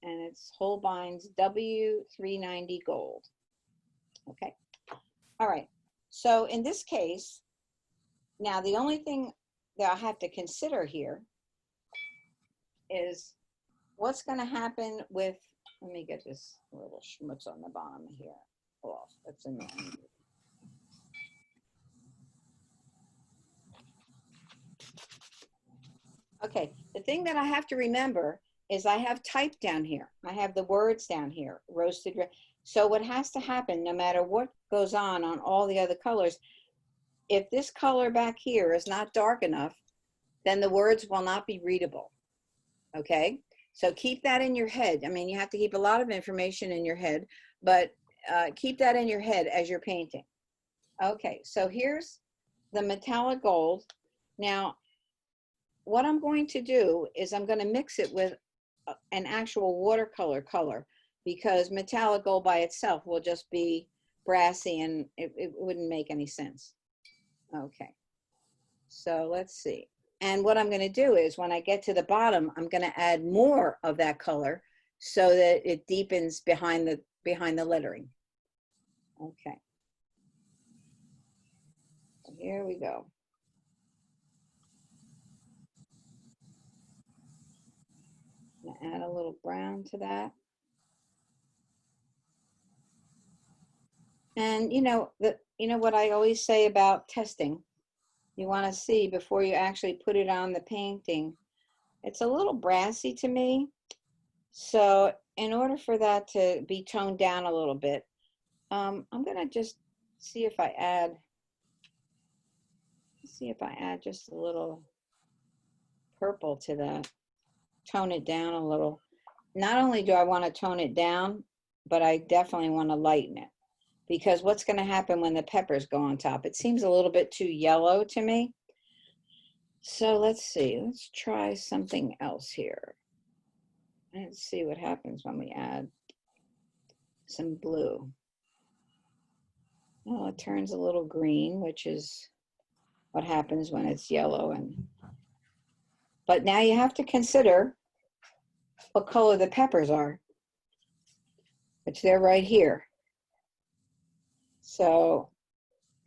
A: And it's Holbein's W390 Gold. Okay. All right. So in this case, now the only thing that I have to consider here is what's going to happen with, let me get this little schmutz on the bottom here off. That's annoying. Okay. The thing that I have to remember is I have type down here. I have the words down here, roasted red. So what has to happen, no matter what goes on all the other colors, if this color back here is not dark enough, then the words will not be readable. Okay? So keep that in your head. I mean, you have to keep a lot of information in your head, but keep that in your head as you're painting. Okay, so here's the metallic gold. Now, what I'm going to do is I'm going to mix it with an actual watercolor color, because metallic gold by itself will just be brassy and it wouldn't make any sense. Okay, so let's see. And what I'm going to do is when I get to the bottom, I'm going to add more of that color so that it deepens behind the lettering. Okay, so here we go. I'm gonna add a little brown to that. And you know what I always say about testing, you want to see before you actually put it on the painting. It's a little brassy to me, So in order for that to be toned down a little bit, I'm gonna just see if I add just a little purple to that, tone it down a little. Not only do I want to tone it down, but I definitely want to lighten it, because what's going to happen when the peppers go on top? It seems a little bit too yellow to me. So let's see, let's try something else here. Let's see what happens when we add some blue. Oh, it turns a little green, which is what happens when it's yellow. But now you have to consider what color the peppers are, which they're right here. So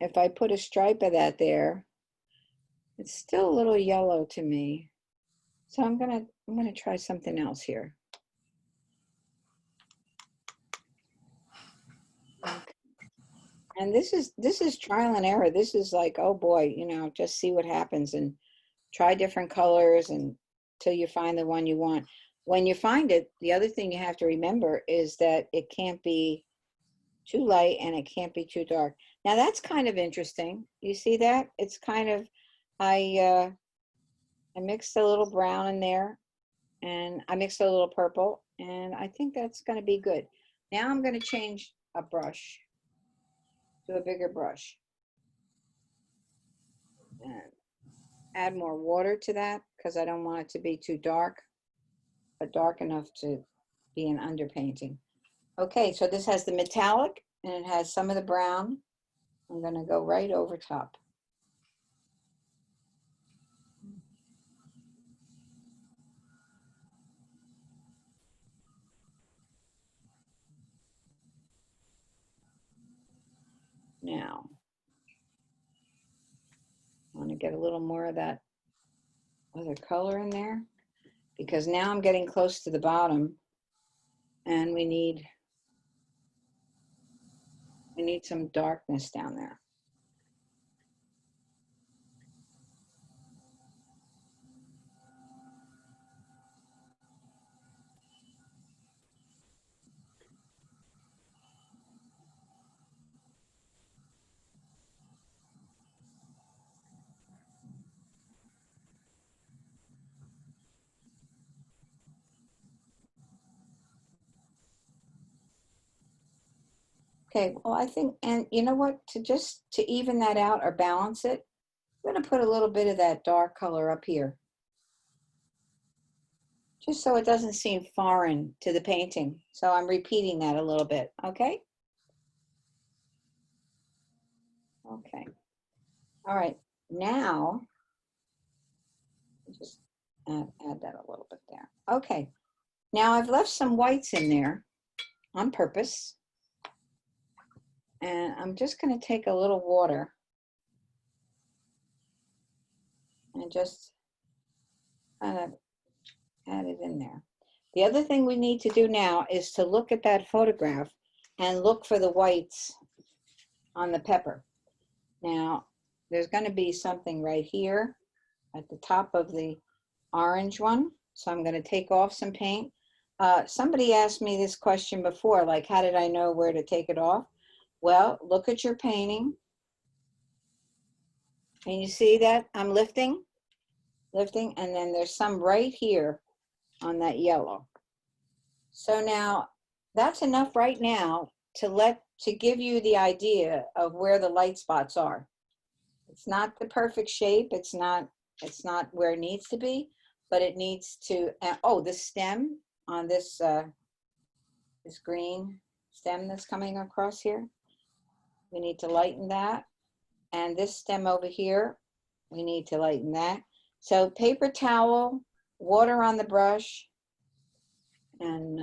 A: if I put a stripe of that there, it's still a little yellow to me. So I'm gonna try something else here. And this is trial and error. This is like, oh boy, you know, just see what happens and try different colors until you find the one you want. When you find it, the other thing you have to remember is that it can't be too light and it can't be too dark. Now that's kind of interesting. You see that? It's kind of, I mixed a little brown in there, and I mixed a little purple, and I think that's going to be good. Now I'm going to change a brush to a bigger brush and add more water to that, because I don't want it to be too dark, but dark enough to be an underpainting. Okay, so this has the metallic and it has some of the brown. I'm going to go right over top. Now, I want to get a little more of that other color in there, because now I'm getting close to the bottom and we need some darkness down there. Okay, well, I think, and you know what, to even that out or balance it, I'm going to put a little bit of that dark color up here, just so it doesn't seem foreign to the painting. So I'm repeating that a little bit, okay? Okay. All right, now, just add that a little bit there. Okay, now I've left some whites in there on purpose. And I'm just going to take a little water and just kind of add it in there. The other thing we need to do now is to look at that photograph and look for the whites on the pepper. Now, there's going to be something right here at the top of the orange one. So I'm going to take off some paint. Somebody asked me this question before, like, how did I know where to take it off? Well, look at your painting. And you see that I'm lifting, and then there's some right here on that yellow. So now that's enough right now to give you the idea of where the light spots are. It's not the perfect shape. It's not where it needs to be, but it needs to, oh, the stem on this, this green stem that's coming across here. We need to lighten that. And this stem over here, we need to lighten that. So paper towel, water on the brush, and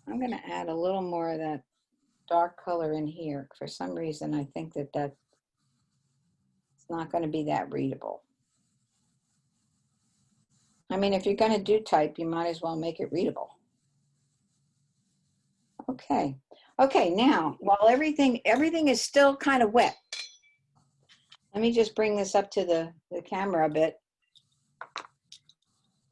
A: I'm going to add a little more of that dark color in here. For some reason, I think that it's not going to be that readable. I mean, if you're going to do type, you might as well make it readable. Okay. Okay, now, while everything is still kind of wet, let me just bring this up to the camera a bit.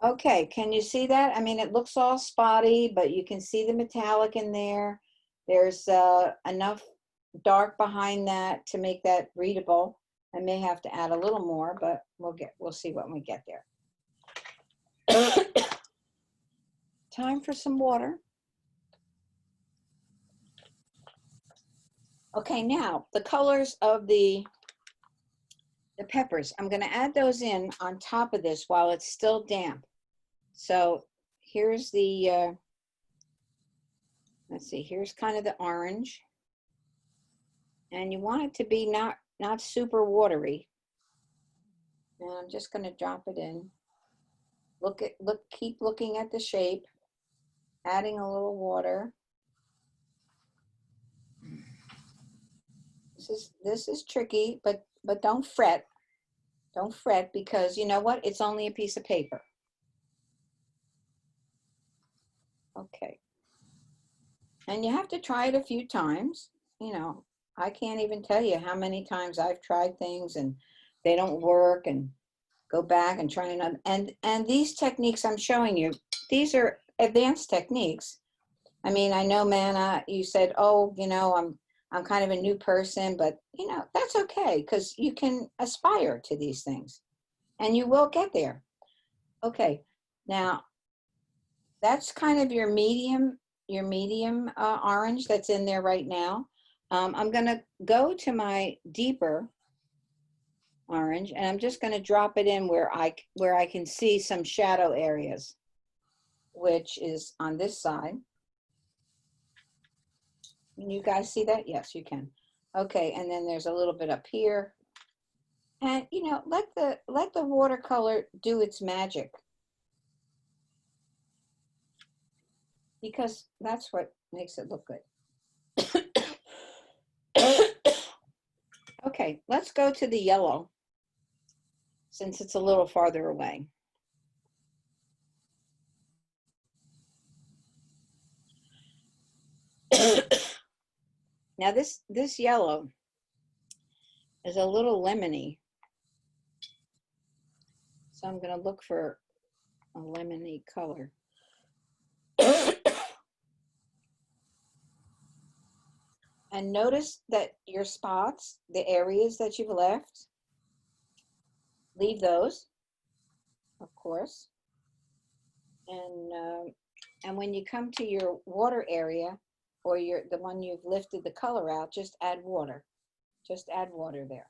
A: Okay, can you see that? I mean, it looks all spotty, but you can see the metallic in there. There's enough dark behind that to make that readable. I may have to add a little more, but we'll see when we get there. Time for some water. Okay, now the colors of the peppers. I'm going to add those in on top of this while it's still damp. So here's the, let's see, here's kind of the orange. And you want it to be not super watery. And I'm just going to drop it in. Keep looking at the shape, adding a little water. This is tricky, but don't fret. Don't fret, because you know what? It's only a piece of paper. Okay. And you have to try it a few times. You know, I can't even tell you how many times I've tried things and they don't work, and go back and try another. And these techniques I'm showing you, these are advanced techniques. I mean, I know, Manna, you said, oh, you know, I'm kind of a new person, but you know, that's okay, because you can aspire to these things and you will get there. Okay, now that's kind of your medium orange that's in there right now. I'm gonna go to my deeper orange, and I'm just gonna drop it in where I can see some shadow areas, which is on this side. Can you guys see that? Yes, you can. Okay, and then there's a little bit up here. And you know, let the watercolor do its magic, because that's what makes it look good. Okay, let's go to the yellow, since it's a little farther away. Now this yellow is a little lemony. So I'm gonna look for a lemony color. And notice that your spots, the areas that you've left, leave those, of course. And when you come to your water area, or the one you've lifted the color out, just add water. Just add water there.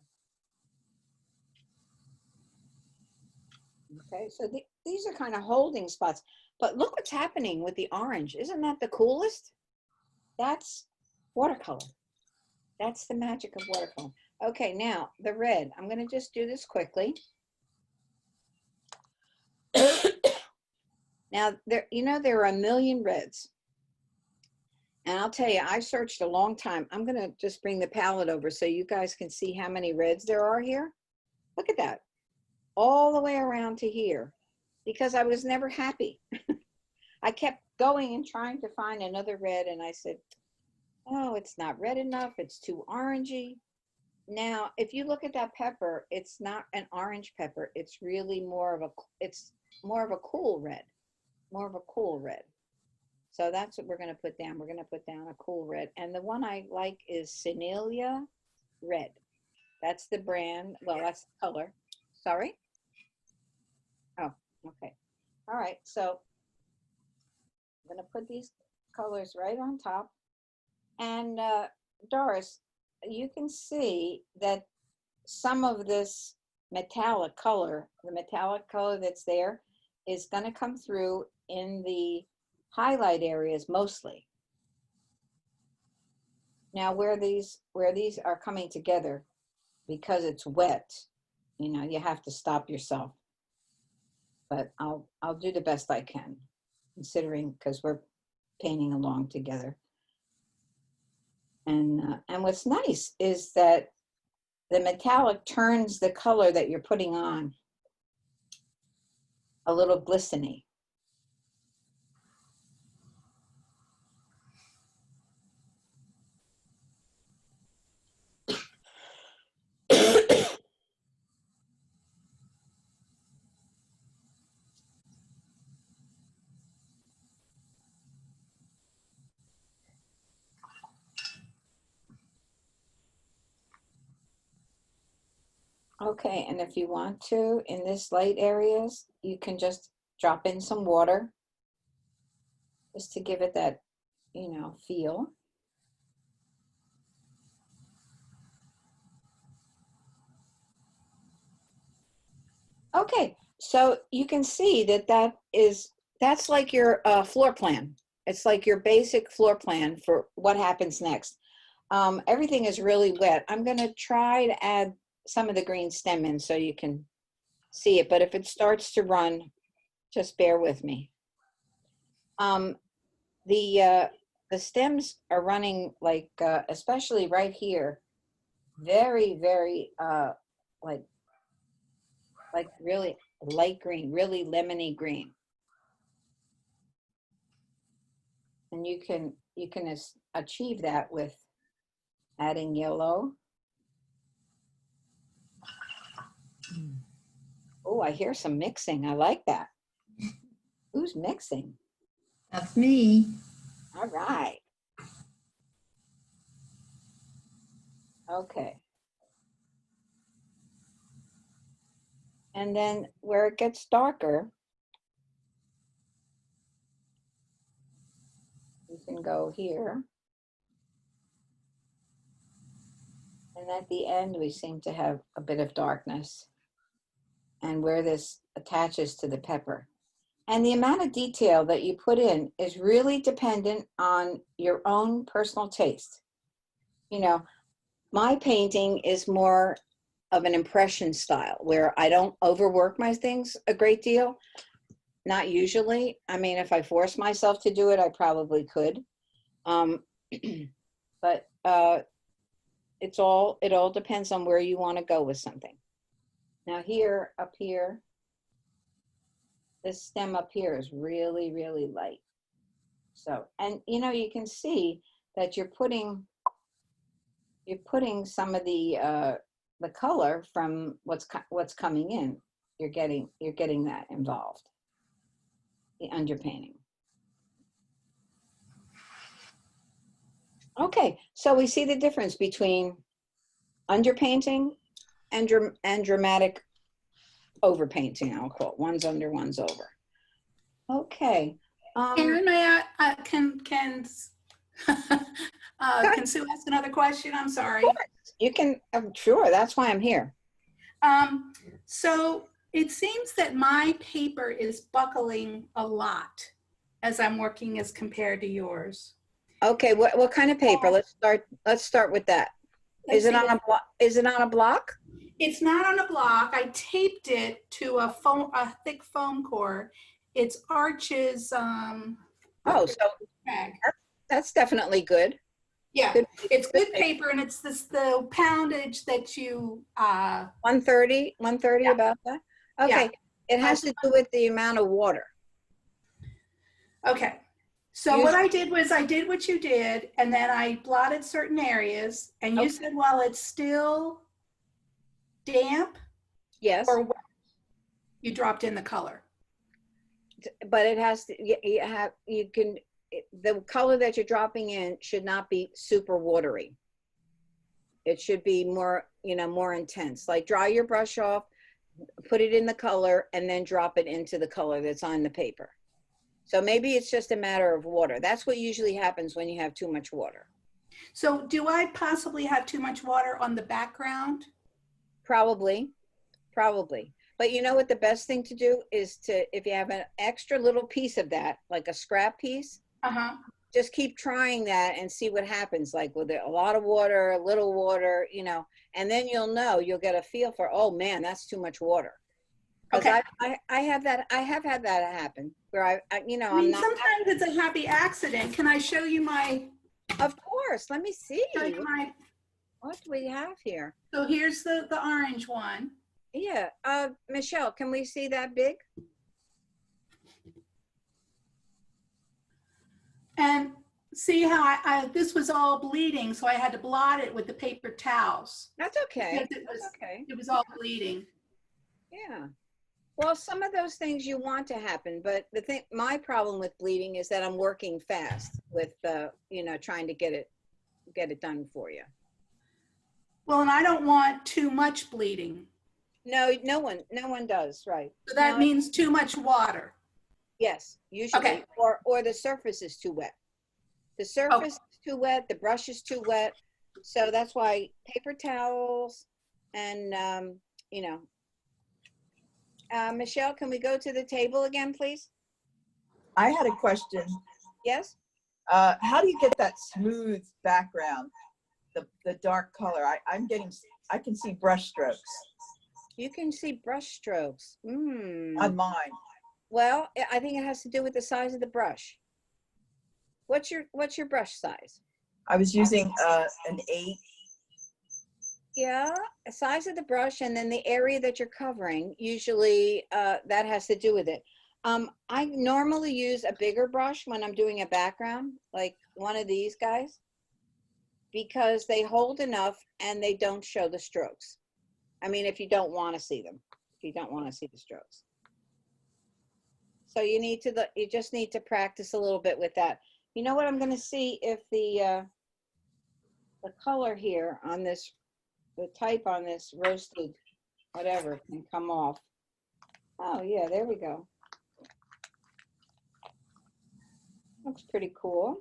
A: Okay, so these are kind of holding spots. But look what's happening with the orange. Isn't that the coolest? That's watercolor. That's the magic of watercolor. Okay, now the red. I'm going to just do this quickly. Now, there are a million reds. And I'll tell you, I searched a long time. I'm going to just bring the palette over so you guys can see how many reds there are here. Look at that. All the way around to here, because I was never happy. I kept going and trying to find another red, and I said, oh, it's not red enough. It's too orangey. Now, if you look at that pepper, it's not an orange pepper. It's really more of a cool red, more of a cool red. So that's what we're going to put down. We're going to put down a cool red. And the one I like is Senilia Red. That's the brand. Well, that's the color. Sorry? Oh, okay. All right. So I'm going to put these colors right on top. And Doris, you can see that some of this metallic color, the metallic color that's there, is going to come through in the highlight areas mostly. Now where these are coming together, because it's wet, you know, you have to stop yourself. But I'll do the best I can, considering, because we're painting along together. And what's nice is that the metallic turns the color that you're putting on a little glistening. Okay, and if you want to, in this light areas, you can just drop in some water just to give it that, you know, feel. Okay, so you can see that that's like your floor plan. It's like your basic floor plan for what happens next. Everything is really wet. I'm gonna try to add some of the green stem in so you can see it, but if it starts to run, just bear with me. The stems are running like, especially right here, very, very, like really light green, really lemony green. And you can achieve that with adding yellow. Oh, I hear some mixing. I like that. Who's mixing?
H: That's me.
A: All right. Okay. And then where it gets darker, you can go here. And at the end, we seem to have a bit of darkness. And where this attaches to the pepper. And the amount of detail that you put in is really dependent on your own personal taste. You know, my painting is more of an impression style where I don't overwork my things a great deal. Not usually. I mean, if I force myself to do it, I probably could. But it all depends on where you want to go with something. Now here, up here, this stem up here is really, really light. So, and you know, you can see that you're putting some of the color from what's coming in. You're getting that involved. The underpainting. Okay, so we see the difference between underpainting and dramatic overpainting, I'll call it. One's under, one's over. Okay.
B: Karen, may I, can Sue ask another question? I'm sorry.
A: You can, sure, that's why I'm here.
B: So it seems that my paper is buckling a lot as I'm working as compared to yours.
A: Okay, what kind of paper? Let's start with that. Is it on a block?
B: It's not on a block. I taped it to a thick foam core. It's Arches.
A: Oh, so that's definitely good.
B: Yeah,
A: Good.
B: it's good paper, and it's the poundage that you.
A: 130, yeah. About that. Okay, yeah. It has to do with the amount of water.
B: Okay, so what I did was I did what you did, and then I blotted certain areas, and you said, well, it's still damp.
A: Yes.
B: Or wet, you dropped in the color.
A: But it has to. The color that you're dropping in should not be super watery. It should be more, more intense. Like dry your brush off, put it in the color, and then drop it into the color that's on the paper. So maybe it's just a matter of water. That's what usually happens when you have too much water.
B: So do I possibly have too much water on the background?
A: Probably. But you know what the best thing to do is if you have an extra little piece of that, like a scrap piece, just keep trying that and see what happens. Like with a lot of water, a little water, and then you'll get a feel for, oh man, that's too much water. Because I have had that happen where I mean, I'm not.
B: Sometimes it's a happy accident. Can I show you my?
A: Of course. Let me see.
B: What
A: do we have here?
B: So here's the orange one.
A: Yeah. Michelle, can we see that big?
B: And see how this was all bleeding, so I had to blot it with the paper towels.
A: That's okay.
B: It was all bleeding.
A: Yeah. Well, some of those things you want to happen, but my problem with bleeding is that I'm working fast with, trying to get it done for you.
B: Well, and I don't want too much bleeding.
A: No, no one does, right.
B: So that
A: No,
B: means too much water.
A: yes, usually,
B: Okay.
A: or the surface is too wet. The surface is too wet, the brush is too wet. So that's why paper towels and, you know. Michelle, can we go to the table again, please?
I: I had a question.
A: Yes?
I: How do you get that smooth background, the dark color? I can see brush strokes
A: You can see brush strokes.
I: on mine.
A: Well, I think it has to do with the size of the brush. What's your brush size?
I: I was using an 8.
A: Yeah, the size of the brush and then the area that you're covering, usually that has to do with it. I normally use a bigger brush when I'm doing a background, like one of these guys, because they hold enough and they don't show the strokes. I mean, if you don't want to see them, if you don't want to see the strokes. So you just need to practice a little bit with that. You know what, I'm going to see if the color here on this, the type on this roasted whatever can come off. Oh yeah, there we go. Looks pretty cool.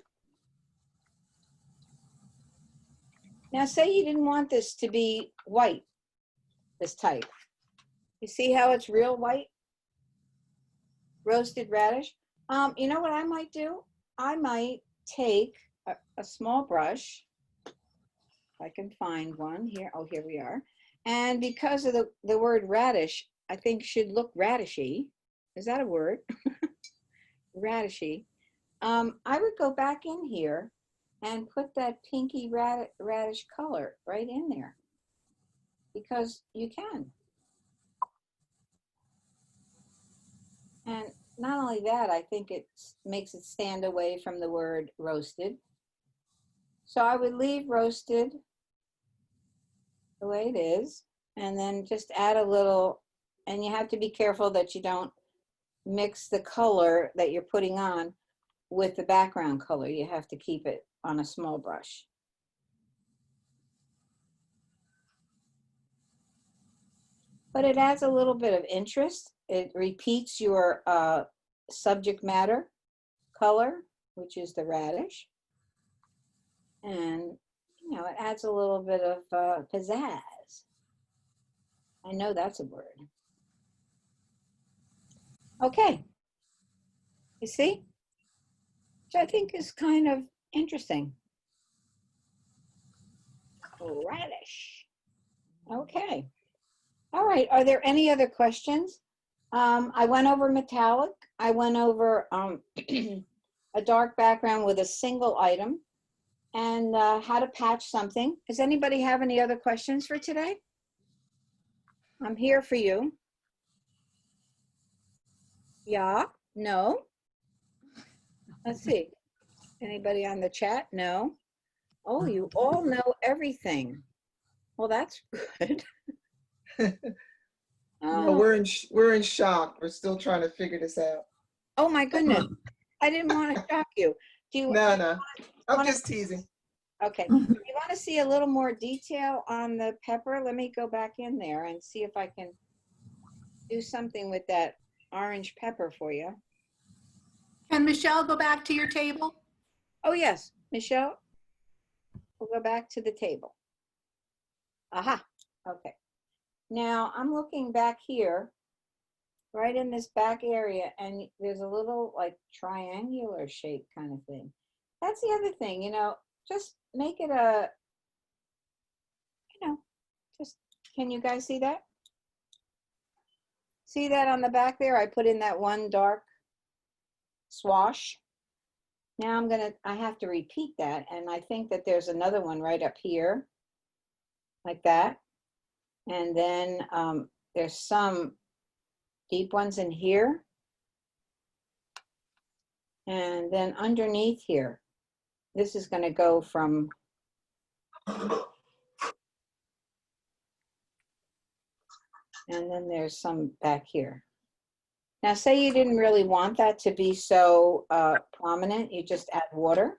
A: Now say you didn't want this to be white, this type. You see how it's real white? Roasted radish. You know what I might do? I might take a small brush. If I can find one here. Oh, here we are. And because of the word radish, I think should look radishy. Is that a word? Radishy. I would go back in here and put that pinky radish color right in there because you can. And not only that, I think it makes it stand away from the word roasted. So I would leave roasted the way it is, and then just add a little, and you have to be careful that you don't mix the color that you're putting on with the background color. You have to keep it on a small brush. But it adds a little bit of interest. It repeats your subject matter color, which is the radish. And, you know, it adds a little bit of pizzazz. I know that's a word. Okay. You see? Which I think is kind of interesting. Radish. Okay. All right. Are there any other questions? I went over metallic. I went over a dark background with a single item and how to patch something. Does anybody have any other questions for today? I'm here for you. Yeah? No? Let's see. Anybody on the chat? No? Oh, you all know everything. Well, that's good.
J: No, we're in shock. We're still trying to figure this out.
A: Oh my goodness. I didn't want to shock you. Do you?
J: No. I'm just teasing.
A: Okay. If you want to see a little more detail on the pepper, let me go back in there and see if I can do something with that orange pepper for you.
B: Can Michelle go back to your table?
A: Oh, yes. Michelle, we'll go back to the table. Aha. Okay. Now I'm looking back here, right in this back area, and there's a little like triangular shape kind of thing. That's the other thing, you know, just make it a, you know, just, can you guys see that? See that on the back there? I put in that one dark swash. Now I have to repeat that. And I think that there's another one right up here, like that. And then there's some deep ones in here. And then underneath here, this is going to go from and then there's some back here. Now say you didn't really want that to be so prominent, you just add water.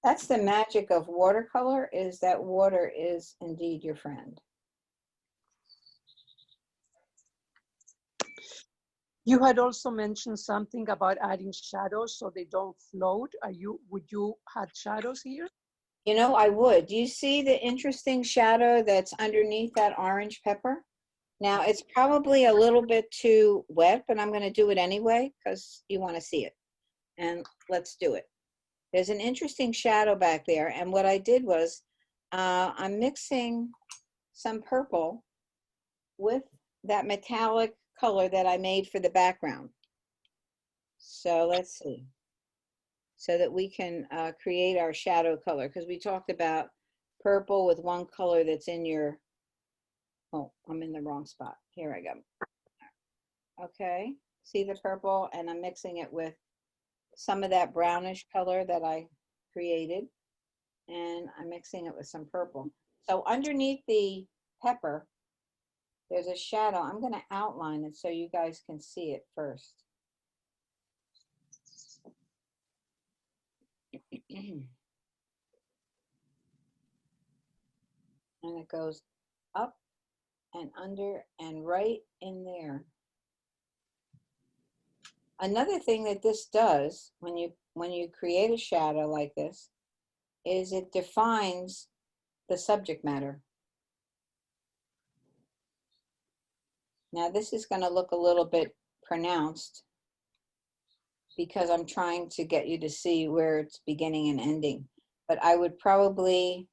A: That's the magic of watercolor, is that water is indeed your friend.
D: You had also mentioned something about adding shadows so they don't float. Would you add shadows here?
A: You know, I would. Do you see the interesting shadow that's underneath that orange pepper? Now, it's probably a little bit too wet, but I'm going to do it anyway because you want to see it. And let's do it. There's an interesting shadow back there. And what I did was I'm mixing some purple with that metallic color that I made for the background. So let's see. So that we can create our shadow color, because we talked about purple with one color that's in your, oh, I'm in the wrong spot. Here I go. Okay, see the purple, and I'm mixing it with some of that brownish color that I created, and I'm mixing it with some purple. So underneath the pepper, there's a shadow. I'm going to outline it so you guys can see it first. And it goes up and under and right in there. Another thing that this does when you create a shadow like this is it defines the subject matter. Now this is going to look a little bit pronounced because I'm trying to get you to see where it's beginning and ending. But I would probably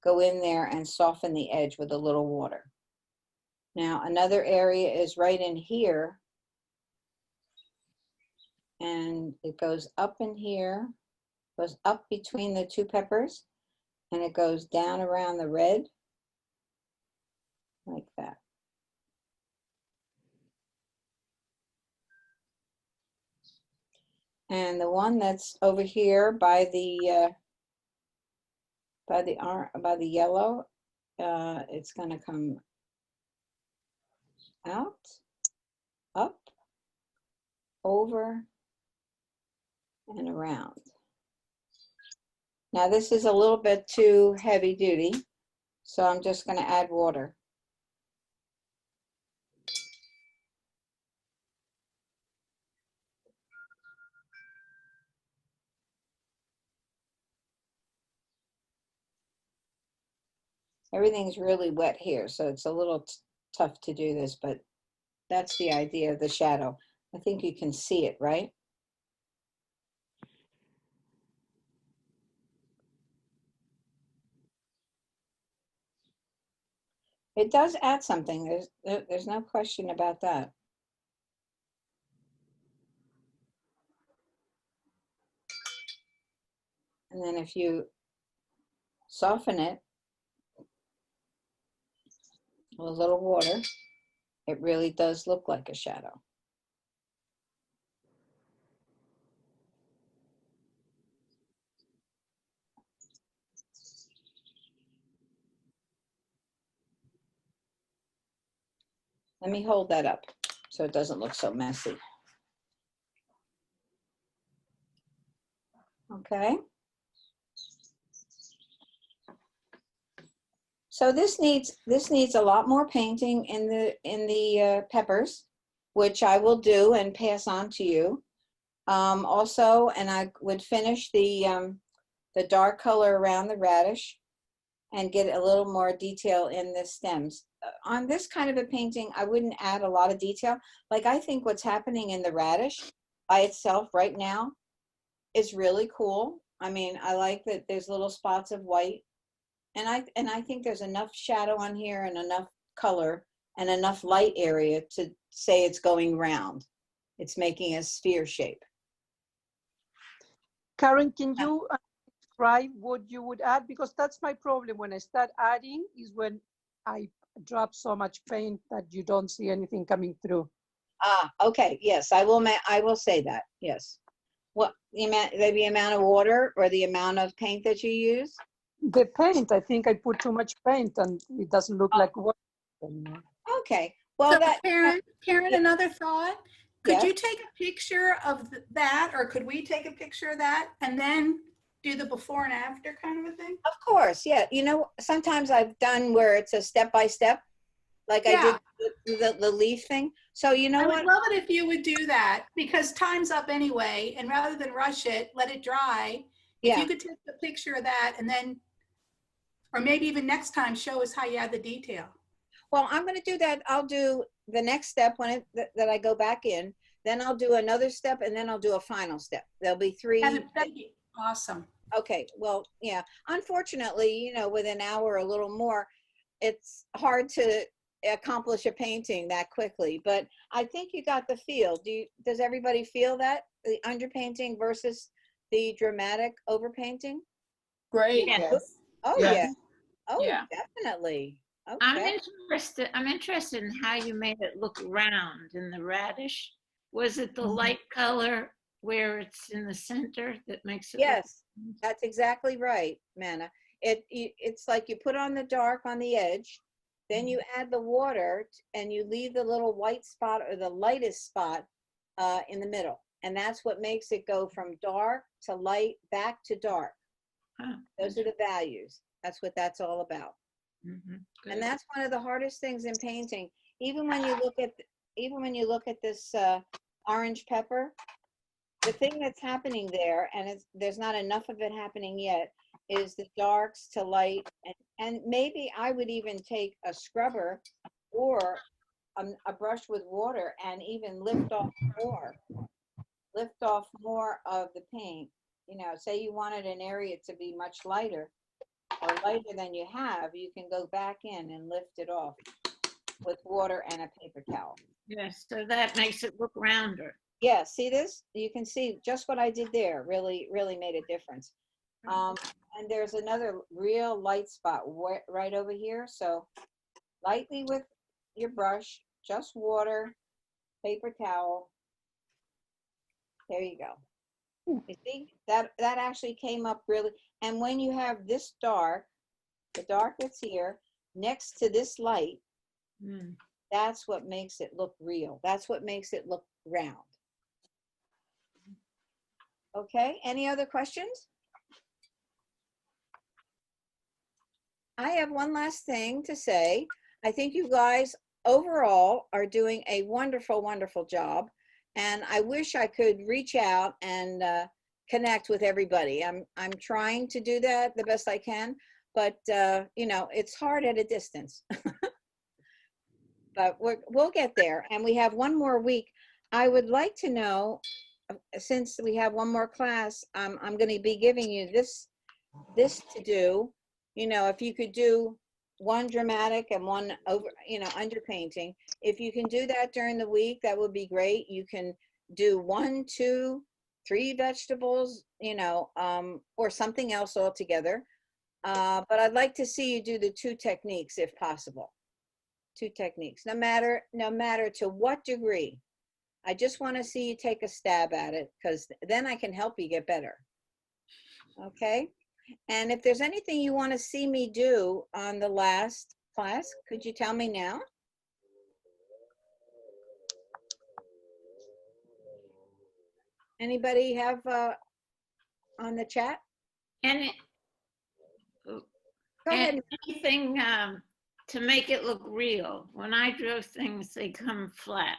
A: go in there and soften the edge with a little water. Now another area is right in here. And it goes up in here, goes up between the two peppers, and it goes down around the red, like that. And the one that's over here by the yellow, it's going to come out, up, over, and around. Now this is a little bit too heavy duty, so I'm just going to add water. Everything's really wet here, so it's a little tough to do this, but that's the idea of the shadow. I think you can see it, right? It does add something. There's no question about that. And then if you soften it with a little water, it really does look like a shadow. Let me hold that up so it doesn't look so messy. Okay. So this needs a lot more painting in the peppers, which I will do and pass on to you. Also, and I would finish the dark color around the radish and get a little more detail in the stems. On this kind of a painting, I wouldn't add a lot of detail. Like I think what's happening in the radish by itself right now is really cool. I mean, I like that there's little spots of white. And I think there's enough shadow on here and enough color and enough light area to say it's going round. It's making a sphere shape.
D: Karen, can you describe what you would add? Because that's my problem. When I start adding is when I drop so much paint that you don't see anything coming through.
A: Ah, okay. Yes, I will say that. Yes. What the amount of water or the amount of paint that you use?
D: The paint, I think I put too much paint and it doesn't look like water anymore.
A: Okay. Well,
B: So
A: that
B: Karen,
A: yeah.
B: another thought. Could
A: Yes.
B: you take a picture of that, or could we take a picture of that and then do the before and after kind of a thing?
A: Of course, yeah. You know, sometimes I've done where it's a step-by-step, like I did the leaf thing. So you know
B: I
A: what?
B: would love it if you would do that, because time's up anyway, and rather than rush it, let it dry. If
A: Yeah.
B: you could take a picture of that and then, or maybe even next time, show us how you add the detail.
A: Well, I'm going to do that. I'll do the next step when that I go back in. Then I'll do another step, and then I'll do a final step. There'll be 3.
B: That'd be awesome.
A: Okay. Well, yeah. Unfortunately, you know, with an hour or a little more, it's hard to accomplish a painting that quickly. But I think you got the feel. Does everybody feel that the underpainting versus the dramatic overpainting?
K: Great.
C: Yes.
A: Oh
J: Yes.
A: yeah. Oh,
K: Yeah.
A: definitely.
C: I'm
A: Okay.
C: interested in how you made it look round in the radish. Was it the
A: Mm-hmm.
C: light color where it's in the center that makes it
A: Yes, that's exactly right, Manna. It's like you put on the dark on the edge, then you add the water and you leave the little white spot or the lightest spot in the middle. And that's what makes it go from dark to light back to dark.
C: Huh.
A: Those are the values. That's what that's all about.
C: Mhm.
A: And that's one of the hardest things in painting. Even when you look at this orange pepper, the thing that's happening there, and there's not enough of it happening yet, is the darks to light. And maybe I would even take a scrubber or a brush with water and even lift off more of the paint. You know, say you wanted an area to be much lighter or lighter than you have, you can go back in and lift it off with water and a paper towel.
C: Yes, so that makes it look rounder.
A: Yeah, see this? You can see just what I did there really made a difference. And there's another real light spot right over here. So lightly with your brush, just water, paper towel. There you go. You see, that actually came up really. And when you have this dark, the dark that's here, next to this light, that's what makes it look real. That's what makes it look round. Okay, any other questions? I have one last thing to say. I think you guys overall are doing a wonderful, wonderful job. And I wish I could reach out and connect with everybody. I'm trying to do that the best I can, but you know, it's hard at a distance. But we'll get there. And we have one more week. I would like to know, since we have one more class, I'm going to be giving you this to do. You know, if you could do one dramatic and one underpainting. If you can do that during the week, that would be great. You can do 1, 2, 3 vegetables, you know, or something else altogether. But I'd like to see you do the 2 techniques if possible. 2 techniques, no matter to what degree. I just want to see you take a stab at it, because then I can help you get better. Okay? And if there's anything you want to see me do on the last class, could you tell me now? Anybody have on the chat?
C: And
A: Go ahead.
C: anything to make it look real. When I draw things, they come flat.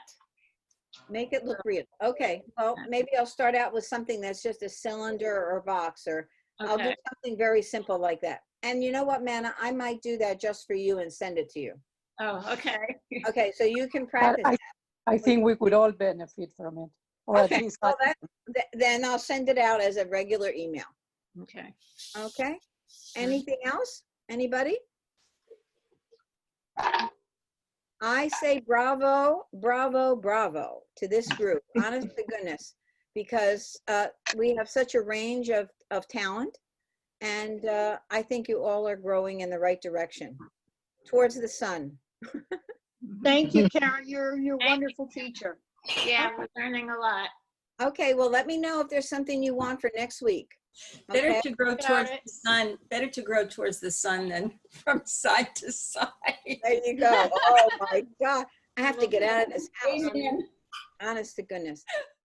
A: Make it look real. Okay, well, maybe I'll start out with something that's just a cylinder or a box, or I'll do something very simple like that. And you know what, Manna? I might do that just for you and send it to you.
C: Oh, okay.
A: Okay, so you can practice that.
K: I think we could all benefit from it. Or
A: Okay,
K: at least
A: well, then I'll send it out as a regular email.
C: Okay.
A: Okay. Anything else? Anybody? I say bravo, bravo, bravo to this group, honest to goodness, because we have such a range of talent, and I think you all are growing in the right direction, towards the sun.
L: Thank you, Karen. You're a wonderful teacher.
C: Yeah, we're learning a lot.
A: Okay, well, let me know if there's something you want for next week.
F: Better
A: Okay?
F: to grow towards the sun. Better to grow towards the sun than from side to side.
A: There you go. Oh my God. I have to get out of this house. Honest to goodness.